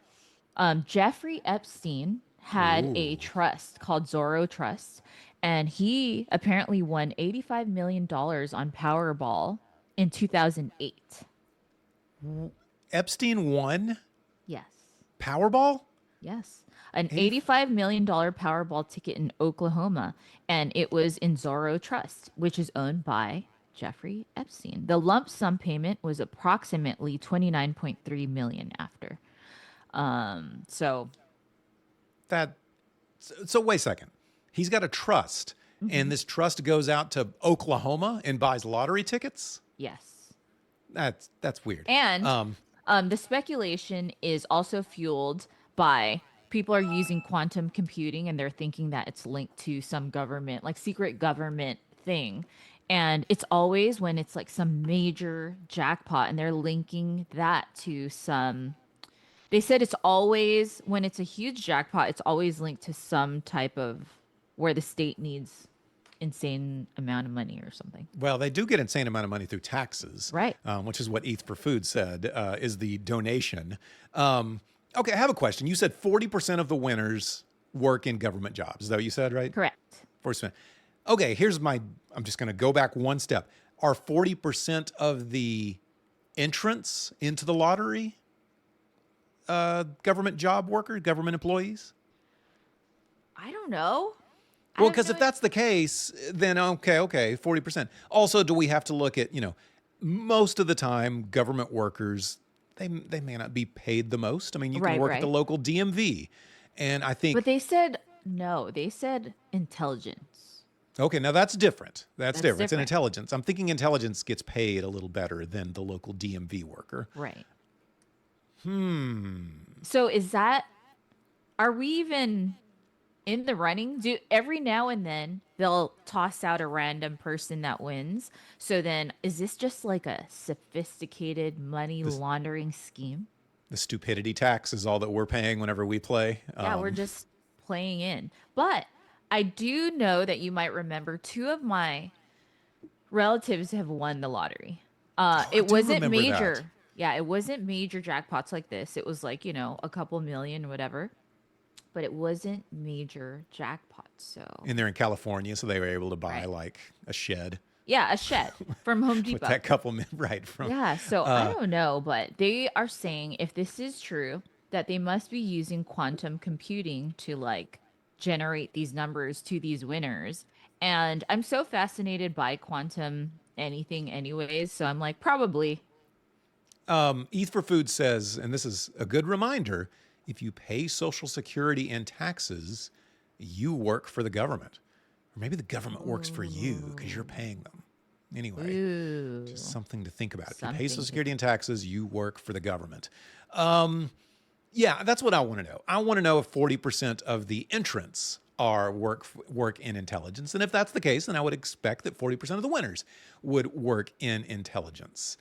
Jeffrey Epstein had a Ooh. trust called Zorro Trust, and he apparently won $85 million on Powerball in 2008. Epstein won Yes. Powerball? Yes. An $85 million Powerball ticket in Oklahoma, and it was in Zorro Trust, which is owned by Jeffrey Epstein. The lump sum payment was approximately 29.3 million after. So That. So wait a second. He's got a trust, and this trust goes out to Oklahoma and buys lottery tickets. yes. That's weird. And the speculation is also fueled by people are using quantum computing and they're thinking that it's linked to some government, like secret government thing. And it's always when it's like some major jackpot and they're linking that to some. They said it's always when it's a huge jackpot, it's always linked to some type of where the state needs insane amount of money or something. Well, they do get insane amount of money through taxes, Right. Which is what Eat for Food said is the donation. Okay, I have a question. You said 40% of the winners work in government jobs. Is that what you said, right? Correct. 40%. Okay, I'm just going to go back one step. Are 40% of the entrants into the lottery government job workers, government employees? I don't know. I Well, have because no if that's the case, then okay, 40%. Also, do we have to look at, most of the time, government workers, they may not be paid the most. I mean, you can Right, work at the right. local DMV. And I think, But they said no. They said intelligence. okay, now that's different. That's different. It's in different. intelligence. I'm thinking intelligence gets paid a little better than the local DMV worker. Right. So are we even in the running? Do every now and then they'll toss out a random person that wins. So then is this just like a sophisticated money laundering scheme? The stupidity tax is all that we're paying whenever we play. Yeah, we're just playing in. But I do know that you might remember two of my relatives have won the lottery. It do wasn't remember major. that. Yeah, it wasn't major jackpots like this. It was like, a couple million, whatever. But it wasn't major jackpots. So, And they're in California, so they were able to buy like a shed yeah, a shed from Home with Depot. that couple, right? From Yeah, so I don't know, but they are saying if this is true, that they must be using quantum computing to like generate these numbers to these winners. And I'm so fascinated by quantum anything anyways, so I'm like probably. Eat for Food says, and this is a good reminder, if you pay Social Security and taxes, you work for the government. Or maybe the government works for you because you're paying them. Anyway, Ooh. just something to think about. If you Something pay Social to- Security and taxes, you work for the government. Yeah, that's what I want to know. I want to know if 40% of the entrants are work in intelligence. And if that's the case, then I would expect that 40% of the winners would work in intelligence.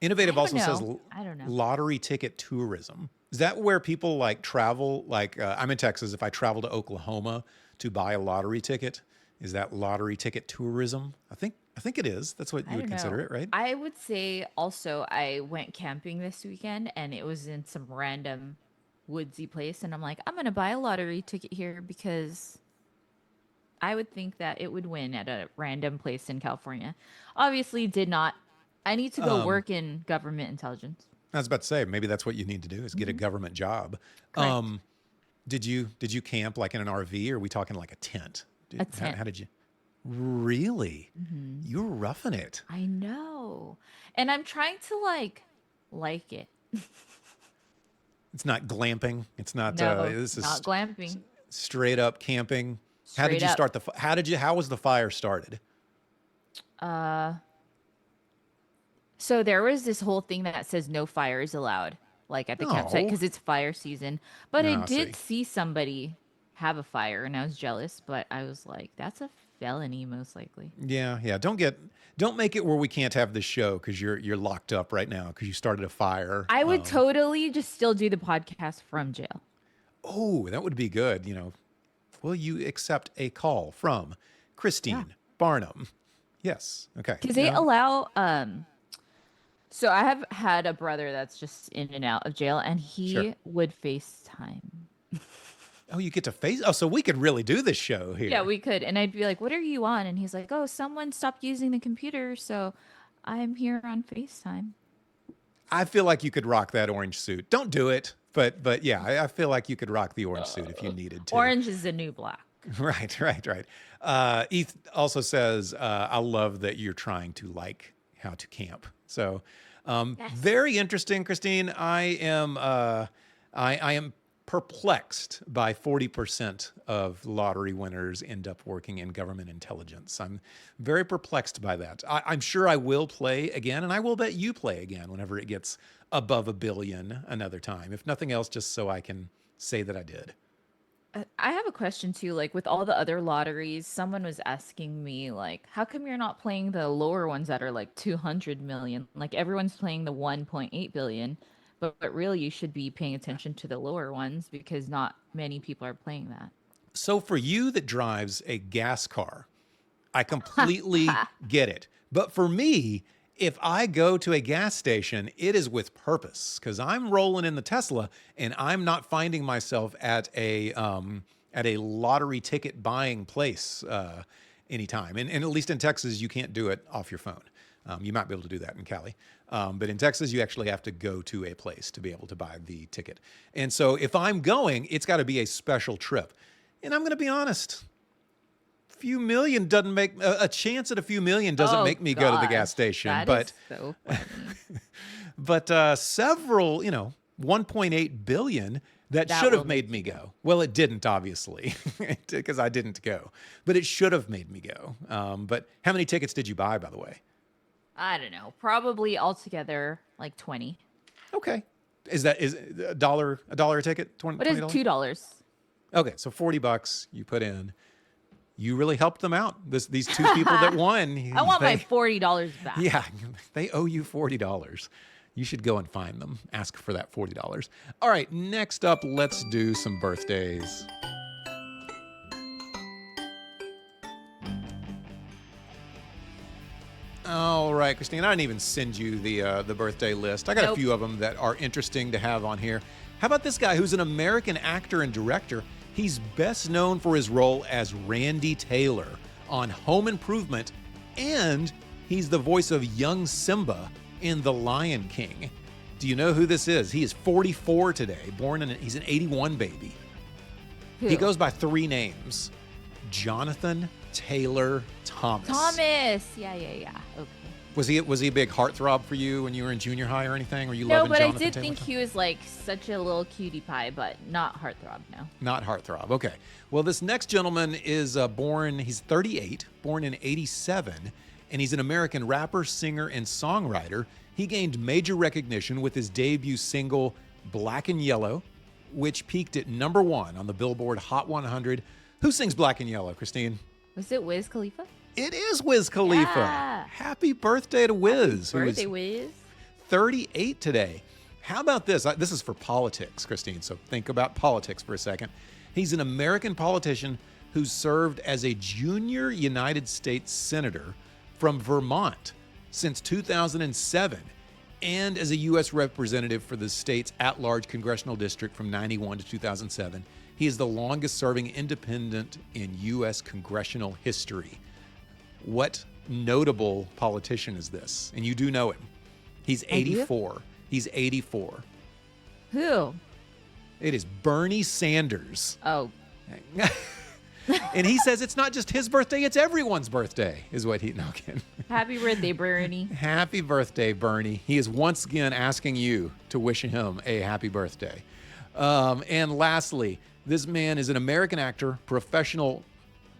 Innovative also says I don't know. lottery ticket tourism. Is that where people like travel? Like I'm in Texas. If I travel to Oklahoma to buy a lottery ticket, is that lottery ticket tourism? I think it is. That's what you would consider it, right? I would say also I went camping this weekend and it was in some random woodsy place. And I'm like, I'm going to buy a lottery ticket here because I would think that it would win at a random place in California. Obviously did not. I need to go work in government intelligence. I was about to say, maybe that's what you need to do is get a government job. Correct. Did you camp like in an RV, or are we talking like a tent? A tent. How did you? Really? You were roughing it. I know. And I'm trying to like it. It's not glamping. It's not. No, This is not glamping. straight up camping. How did Straight you up. start How was the fire started? So there was this whole thing that says no fires allowed, like at the campsite, No. because it's fire season. But I Ah, I did see. see somebody have a fire, and I was jealous. But I was like, that's a felony, most likely. Yeah. Don't make it where we can't have this show because you're locked up right now because you started a fire. I would totally just still do the podcast from jail. Oh, that would be good. Will you accept a call from Christine Barnum? Yes. Okay. Because they allow so I have had a brother that's just in and out of jail, and he Sure. would FaceTime. Oh, you get to face. Oh, so we could really do this show here. Yeah, we could. And I'd be like, what are you on? And he's like, oh, someone stopped using the computer, so I'm here on FaceTime. I feel like you could rock that orange suit. Don't do it, but yeah, I feel like you could rock the orange suit if you needed to. Orange is the new black. Right. Eth also says, I love that you're trying to like how to camp. So, very interesting, Christine. I am perplexed by 40% of lottery winners end up working in government intelligence. I'm very perplexed by that. I'm sure I will play again, and I will bet you play again whenever it gets above $1 billion another time. If nothing else, just so I can say that I did. I have a question too. Like with all the other lotteries, someone was asking me, like, how come you're not playing the lower ones that are like 200 million? Like everyone's playing the 1.8 billion, but really you should be paying attention to the lower ones because not many people are playing that. So for you that drives a gas car, I completely get it. But for me, if I go to a gas station, it is with purpose because I'm rolling in the Tesla and I'm not finding myself at a lottery ticket buying place anytime. And at least in Texas, you can't do it off your phone. You might be able to do that in Cali. But in Texas, you actually have to go to a place to be able to buy the ticket. And so if I'm going, it's got to be a special trip. And I'm going to be honest. Few million doesn't make a chance at a few million doesn't make me go to the gas station. That is so funny. But several, 1.8 billion that That should have will made me go. Well, it didn't, obviously, because I didn't go. But it should have made me go. But how many tickets did you buy, by the way? I don't know. Probably altogether like 20. Okay, is a dollar a ticket? What is $2? Okay, so $40 you put in. You really helped them out. These two people that won. I want my $40 back. Yeah, they owe you $40. You should go and find them. Ask for that $40. All right, next up, let's do some birthdays. All right, Christine, I didn't even send you the birthday list. I got a few of them that are interesting to have on here. How about this guy who's an American actor and director? He's best known for his role as Randy Taylor on Home Improvement, and he's the voice of young Simba in The Lion King. Do you know who this is? He is 44 today, he's an 81 baby. Who? He goes by 3 names: Jonathan Taylor Thomas. Thomas. Yeah. Okay. Was he a big heartthrob for you when you were in junior high or anything? Were you No, loving but Jonathan I did Taylor think Thomas? he was like such a little cutie pie, but not heartthrob, no. Not heartthrob. Okay. Well, this next gentleman is he's 38, born in 87, and he's an American rapper, singer, and songwriter. He gained major recognition with his debut single, Black and Yellow, which peaked at #1 on the Billboard Hot 100. Who sings Black and Yellow, Christine? Was it Wiz Khalifa? It is Wiz Khalifa. Yeah. Happy birthday to Wiz. Happy birthday, Wiz. 38 today. How about this? This is for politics, Christine, so think about politics for a second. He's an American politician who served as a junior United States Senator from Vermont since 2007 and as a U.S. representative for the state's at-large congressional district from 91 to 2007. He is the longest-serving independent in U.S. congressional history. What notable politician is this? And you do know him. He's 84. He's 84. Who? It is Bernie Sanders. Oh. And he says it's not just his birthday, it's everyone's birthday, is what he... No, kidding. Happy birthday, Bernie. Happy birthday, Bernie. He is once again asking you to wish him a happy birthday. And lastly, this man is an American actor, professional...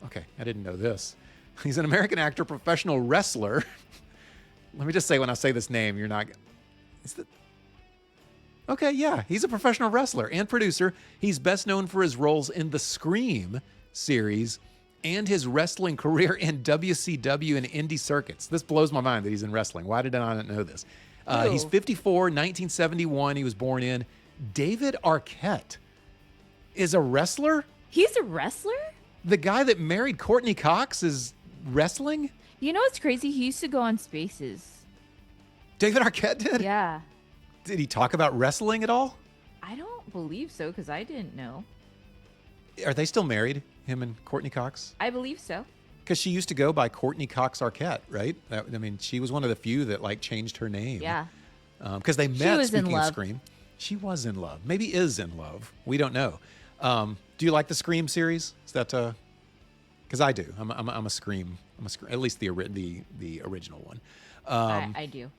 Okay, I didn't know this. He's an American actor, professional wrestler. Let me just say, when I say this name, you're not... Okay, yeah, he's a professional wrestler and producer. He's best known for his roles in the Scream series and his wrestling career in WCW and indie circuits. This blows my mind that he's in wrestling. Why did I not know this? He's 54, 1971. He was born in. David Arquette is a wrestler? He's a wrestler? The guy that married Courtney Cox is wrestling? You know what's crazy? He used to go on Spaces. David Arquette did? Yeah. Did he talk about wrestling at all? I don't believe so, because I didn't know. Are they still married, him and Courtney Cox? I believe so. Because she used to go by Courtney Cox Arquette, right? She was one of the few that changed her name. Yeah. Because they met, was in speaking of love. Scream. She was in love. Maybe is in love. We don't know. Do you like the Scream series? Is that because I do. I'm a Scream. At least the original one. I do.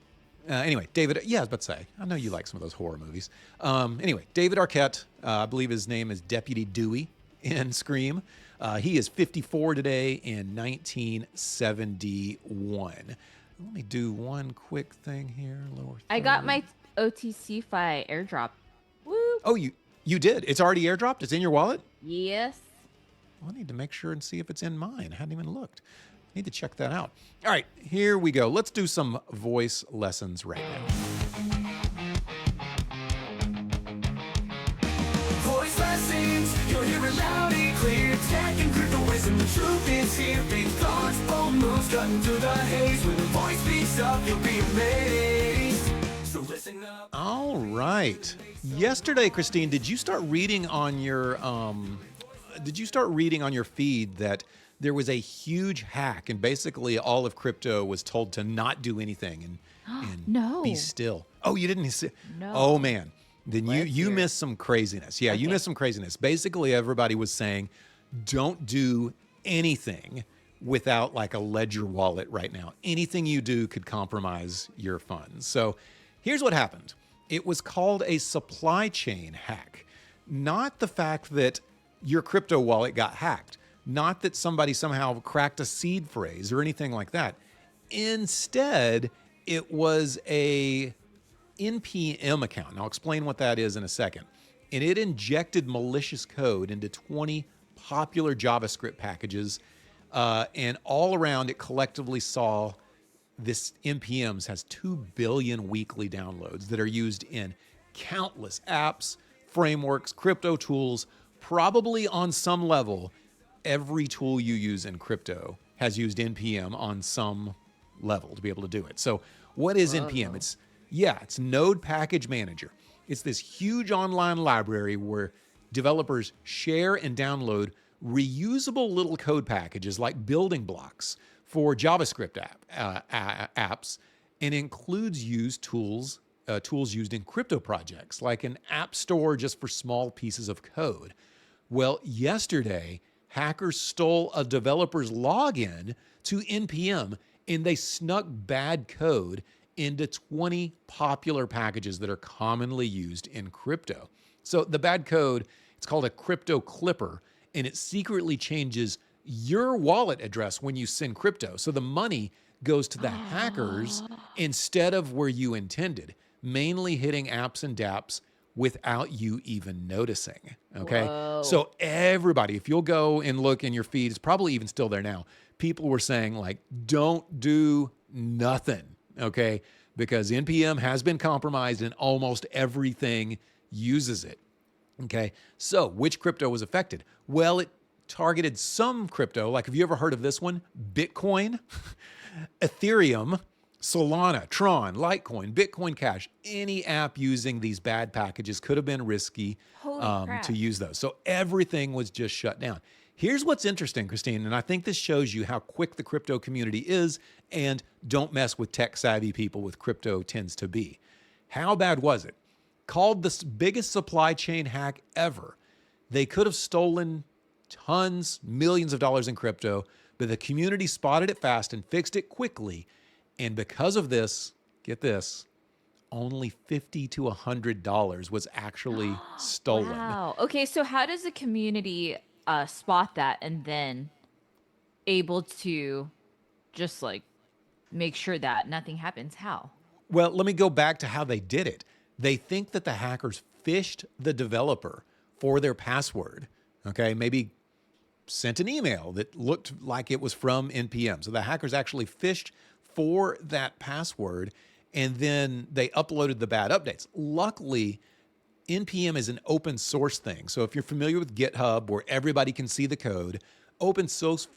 Anyway, David, I was about to say, I know you like some of those horror movies. Anyway, David Arquette, I believe his name is Deputy Dewey in Scream. He is 54 today in 1971. Let me do one quick thing here. I got my OTCFI airdrop. Woo! Oh, you did? It's already airdropped? It's in your wallet? Yes. Well, I need to make sure and see if it's in mine. I hadn't even looked. Need to check that out. All right, here we go. Let's do some voice lessons right now. Voice lessons, you'll hear it loud and clear. Tech and crypto wisdom, the truth is here. Big thoughts, bold moves, cutting through the haze. When the voice speaks up, you'll be amazed. So listen up. All right. Yesterday, Christine, did you start reading on your feed that there was a huge hack, and basically all of crypto was told to not do anything and No. be still? Oh, you didn't see? No. Oh, man. Then Let's you hear it. missed some craziness. Yeah, you Okay. missed some craziness. Basically, everybody was saying, don't do anything without a ledger wallet right now. Anything you do could compromise your funds. So here's what happened. It was called a supply chain hack, not the fact that your crypto wallet got hacked. Not that somebody somehow cracked a seed phrase or anything like that. Instead, it was a NPM account. And I'll explain what that is in a second. And it injected malicious code into 20 popular JavaScript packages. And all around, it collectively saw this NPMs has 2 billion weekly downloads that are used in countless apps, frameworks, crypto tools, probably on some level. Every tool you use in crypto has used NPM on some level to be able to do it. So what is NPM? It's Node Package Manager. It's this huge online library where developers share and download reusable little code packages like building blocks for JavaScript apps, and includes tools used in crypto projects like an app store just for small pieces of code. Well, yesterday, hackers stole a developer's login to NPM, and they snuck bad code into 20 popular packages that are commonly used in crypto. So the bad code, it's called a crypto clipper, and it secretly changes your wallet address when you send crypto. So the money goes to the hackers instead of where you intended, mainly hitting apps and dApps without you even noticing. Okay. Whoa. So everybody, if you'll go and look in your feed, it's probably even still there now. People were saying like, don't do nothing. Okay. Because NPM has been compromised and almost everything uses it. Okay. So which crypto was affected? Well, it targeted some crypto. Like, have you ever heard of this one? Bitcoin, Ethereum, Solana, Tron, Litecoin, Bitcoin Cash. Any app using these bad packages could have been risky to use those. So everything was just shut down. Here's what's interesting, Christine, and I think this shows you how quick the crypto community is, and don't mess with tech-savvy people with crypto tends to be. How bad was it? Called the biggest supply chain hack ever. They could have stolen tons, millions of dollars in crypto, but the community spotted it fast and fixed it quickly. And because of this, get this, only $50 to $100 was actually stolen. Wow. Okay, so how does the community spot that and then able to just like make sure that nothing happens? How? Well, let me go back to how they did it. They think that the hackers phished the developer for their password. Okay, maybe sent an email that looked like it was from NPM. So the hackers actually phished for that password, and then they uploaded the bad updates. Luckily, NPM is an open source thing. So if you're familiar with GitHub, where everybody can see the code, open source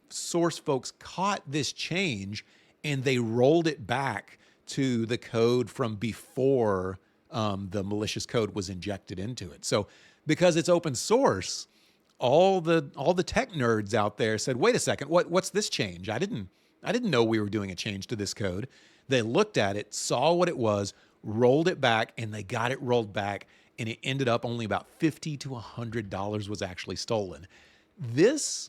folks caught this change and they rolled it back to the code from before the malicious code was injected into it. So because it's open source, all the tech nerds out there said, "Wait a second, what's this change? I didn't know we were doing a change to this code." They looked at it, saw what it was, rolled it back, and they got it rolled back, and it ended up only about $50 to $100 was actually stolen. This,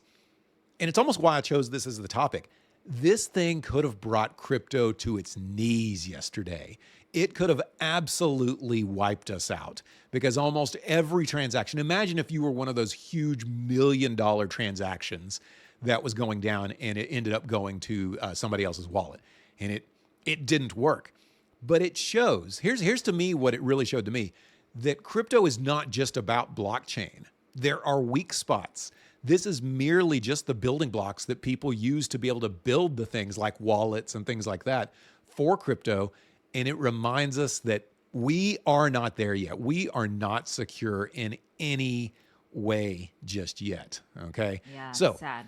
and it's almost why I chose this as the topic, this thing could have brought crypto to its knees yesterday. It could have absolutely wiped us out because almost every transaction, imagine if you were one of those huge $1 million transactions that was going down and it ended up going to somebody else's wallet, and it didn't work. But it shows, here's to me what it really showed to me, that crypto is not just about blockchain. There are weak spots. This is merely just the building blocks that people use to be able to build the things like wallets and things like that for crypto. And it reminds us that we are not there yet. We are not secure in any way just yet. Okay. Yeah. So sad.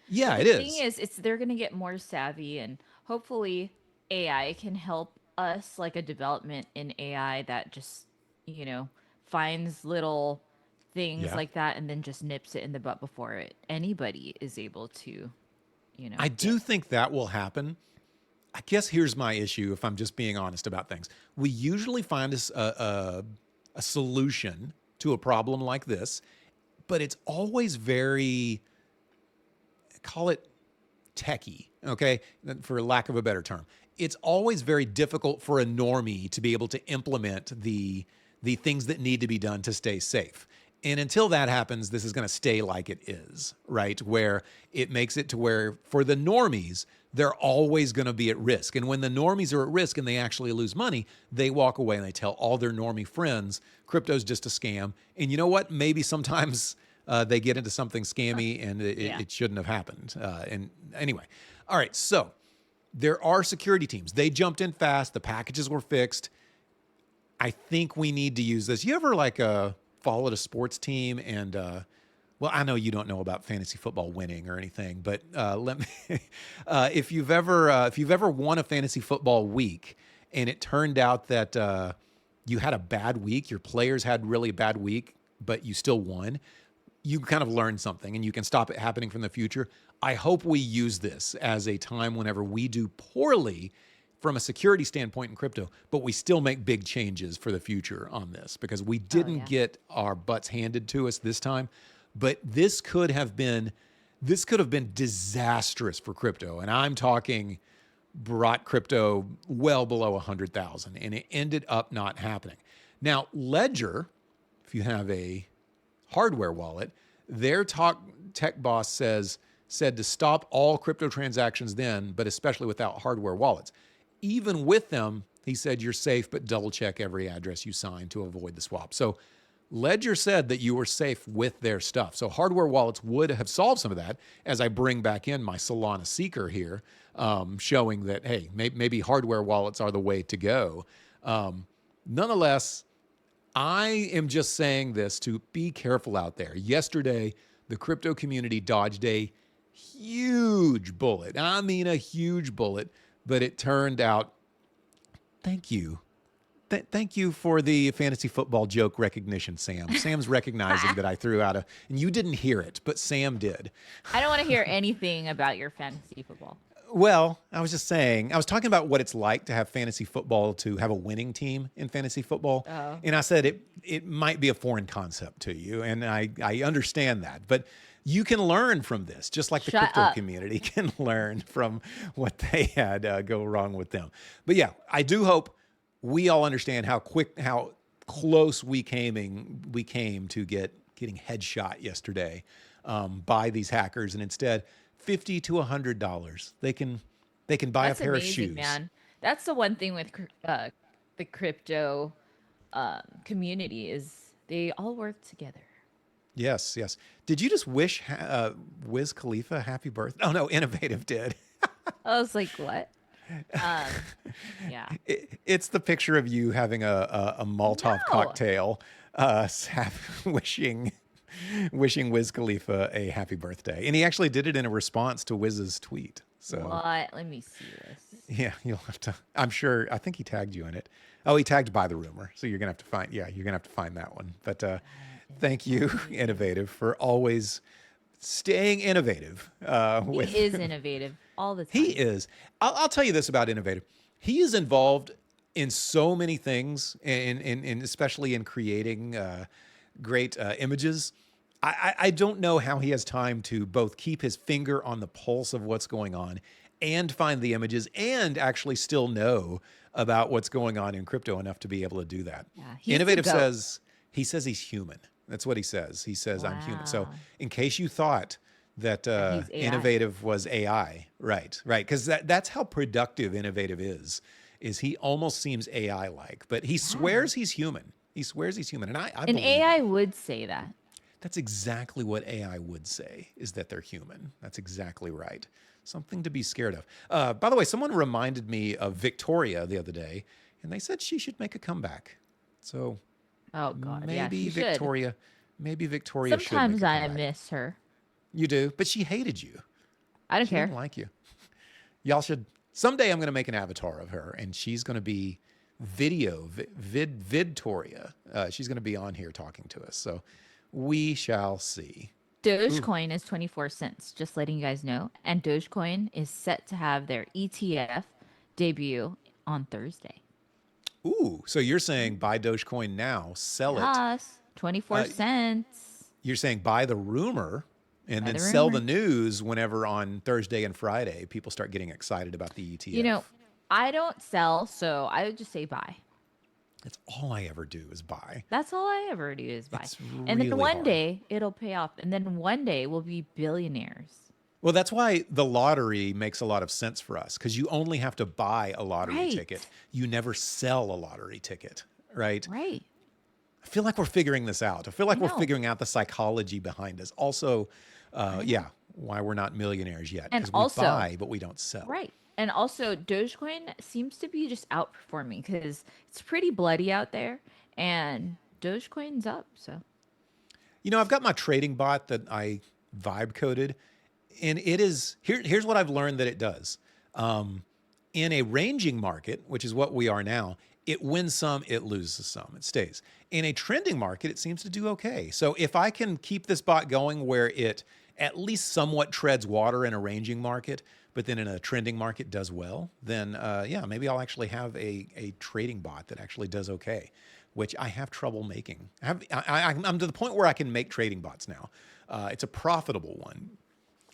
Yeah, The it thing is, they're gonna get more savvy, and hopefully AI can help us, like a development in AI that just, finds little things Yeah. like that and then just nips it in the butt before anybody is able to, I do think that will happen. I guess here's my issue, if I'm just being honest about things. We usually find a solution to a problem like this, but it's always very, call it techie, okay, for lack of a better term. It's always very difficult for a normie to be able to implement the things that need to be done to stay safe. And until that happens, this is going to stay like it is, right? Where it makes it to where for the normies, they're always going to be at risk. And when the normies are at risk and they actually lose money, they walk away and they tell all their normie friends, crypto's just a scam. And you know what? Maybe sometimes they get into something scammy and it shouldn't have happened. And anyway, all right. So there are security teams. They jumped in fast. The packages were fixed. I think we need to use this. You ever followed a sports team and, well, I know you don't know about fantasy football winning or anything, but let me, if you've ever won a fantasy football week and it turned out that you had a bad week, your players had really bad week, but you still won, you kind of learned something and you can stop it happening from the future. I hope we use this as a time whenever we do poorly from a security standpoint in crypto, but we still make big changes for the future on this because we didn't get our butts handed to us this time. But this could have been disastrous for crypto. And I'm talking brought crypto well below 100,000 and it ended up not happening. Now, Ledger, if you have a hardware wallet, their tech boss says said to stop all crypto transactions then, but especially without hardware wallets. Even with them, he said you're safe, but double check every address you sign to avoid the swap. So Ledger said that you were safe with their stuff. So hardware wallets would have solved some of that, as I bring back in my Solana Seeker here, showing that, hey, maybe hardware wallets are the way to go. Nonetheless, I am just saying this to be careful out there. Yesterday, the crypto community dodged a huge bullet. I mean, a huge bullet, but it turned out, thank you. Thank you for the fantasy football joke recognition, Sam. Sam's recognizing that I threw out and you didn't hear it, but Sam did. I don't want to hear anything about your fantasy football. Well, I was just saying, I was talking about what it's like to have fantasy football, to have a winning team in fantasy football. Oh. And I said it might be a foreign concept to you, and I understand that. But you can learn from this, just like the crypto community can learn from what they had go wrong with them. But yeah, I do hope we all understand how close we came to getting headshot yesterday by these hackers, and instead $50 to $100 they can buy a pair of shoes. Man, that's the one thing with the crypto community is they all work together. Yes. Did you just wish Wiz Khalifa happy birthday? Oh no, Innovative did. I was like, what? Yeah. It's the picture of you having a Molotov cocktail, wishing Wiz Khalifa a happy birthday. And he actually did it in a response to Wiz's tweet. So what? Let me see this. Yeah, you'll have to, I think he tagged you in it. Oh, he tagged By the Rumor. So you're going to have to find that one. But thank you, Innovative, for always staying innovative. He is innovative all the time. He is. I'll tell you this about Innovative. He is involved in so many things, and especially in creating great images. I don't know how he has time to both keep his finger on the pulse of what's going on and find the images and actually still know about what's going on in crypto enough to be able to do that. Yeah, Innovative says he's human. That's what he says. He says, I'm human. So in case you thought that Innovative was AI, right. Because that's how productive Innovative is he almost seems AI-like, but he swears he's human. He swears he's human. And I an believe AI would say that. That's exactly what AI would say, is that they're human. That's exactly right. Something to be scared of. By the way, someone reminded me of Victoria the other day, and they said she should make a comeback. So oh God, maybe Victoria Sometimes should make a comeback. I miss her. You do, but she hated you. I don't She care. didn't like you. Y'all should. Someday I'm going to make an avatar of her, and she's going to be Vidtoria. She's going to be on here talking to us. So we shall see. Dogecoin is 24 cents, just letting you guys know. And Dogecoin is set to have their ETF debut on Thursday. Ooh, so you're saying buy Dogecoin now, sell it. Yes, 24 cents. You're saying buy the rumor and Buy then the sell rumor. the news whenever on Thursday and Friday people start getting excited about the ETF. You know, I don't sell, so I would just say buy. That's all I ever do is buy. That's all I ever do is buy. It's And then really one hard. day it'll pay off. And then one day we'll be billionaires. Well, that's why the lottery makes a lot of sense for us, because you only have to buy a lottery Right. ticket. You never sell a lottery ticket, right? Right. I feel like we're figuring this out. I feel like we're know. figuring out the psychology behind this. Also, why we're not millionaires yet. And Because we also- buy, but we don't sell. Right. And also, Dogecoin seems to be just outperforming because it's pretty bloody out there, and Dogecoin's up. So You know, I've got my trading bot that I vibe coded, and it is here's what I've learned that it does. In a ranging market, which is what we are now, it wins some, it loses some, it stays. In a trending market, it seems to do okay. So if I can keep this bot going where it at least somewhat treads water in a ranging market, but then in a trending market does well, then maybe I'll actually have a trading bot that actually does okay, which I have trouble making. I'm to the point where I can make trading bots now. It's a profitable one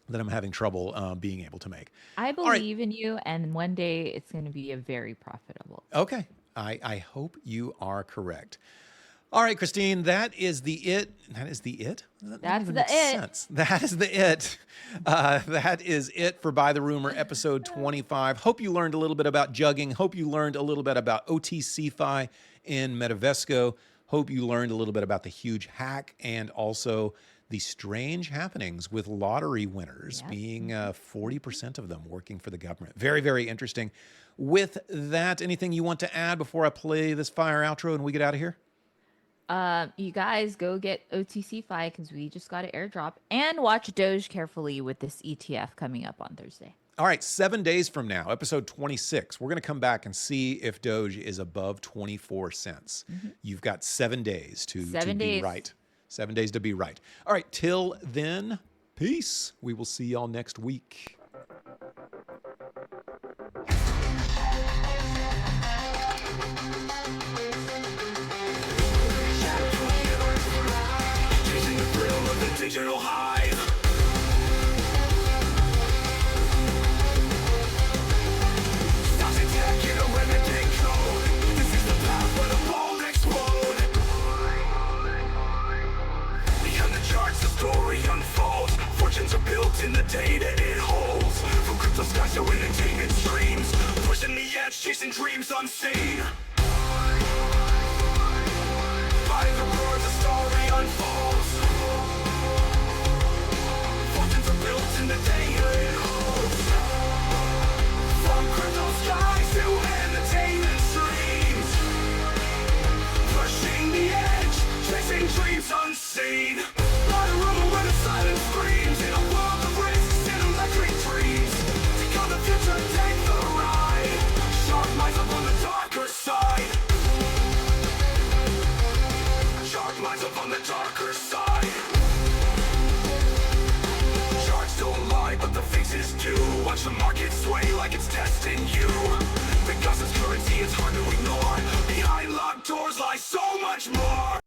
that I'm having trouble being able to make. I All right. believe in you, and one day it's going to be a very profitable. Okay. I hope you are correct. All right, Christine, that is the it. That is the it? That's the it. Sense. That is the it. That is it for By the Rumor, episode 25. Hope you learned a little bit about jugging. Hope you learned a little bit about OTCFI in Metavesco. Hope you learned a little bit about the huge hack and also the strange happenings with lottery winners, being 40% of them working for the government. Very, very interesting. With that, anything you want to add before I play this fire outro and we get out of here? You guys go get OTCFI because we just got an airdrop, and watch Doge carefully with this ETF coming up on Thursday. All right, 7 days from now, episode 26, we're going to come back and see if Doge is above 24 cents. You've got 7 days to be right. 7 days to be right. All right, till then, peace. We will see y'all next week. Chasing the thrill of the digital hive. Stocks attack in a renegade code. This is the path where the bold explode. Behind the charts, the story unfolds. Fortunes are built in the data it holds. From crypto skies to entertainment streams, pushing the edge, chasing dreams unseen. By the roar, the story unfolds. Fortunes are built in the data it holds. From crypto skies to entertainment streams, pushing the edge, chasing dreams unseen. By the rumor where the silence screams, in a world of risks and electric dreams. Take on the future, take the ride. Sharp minds up on the darker side. Sharp minds up on the darker side. Charts don't lie, but the faces do. Watch the market sway like it's testing you. Because it's currency, it's hard to ignore. Behind locked doors lies so much more.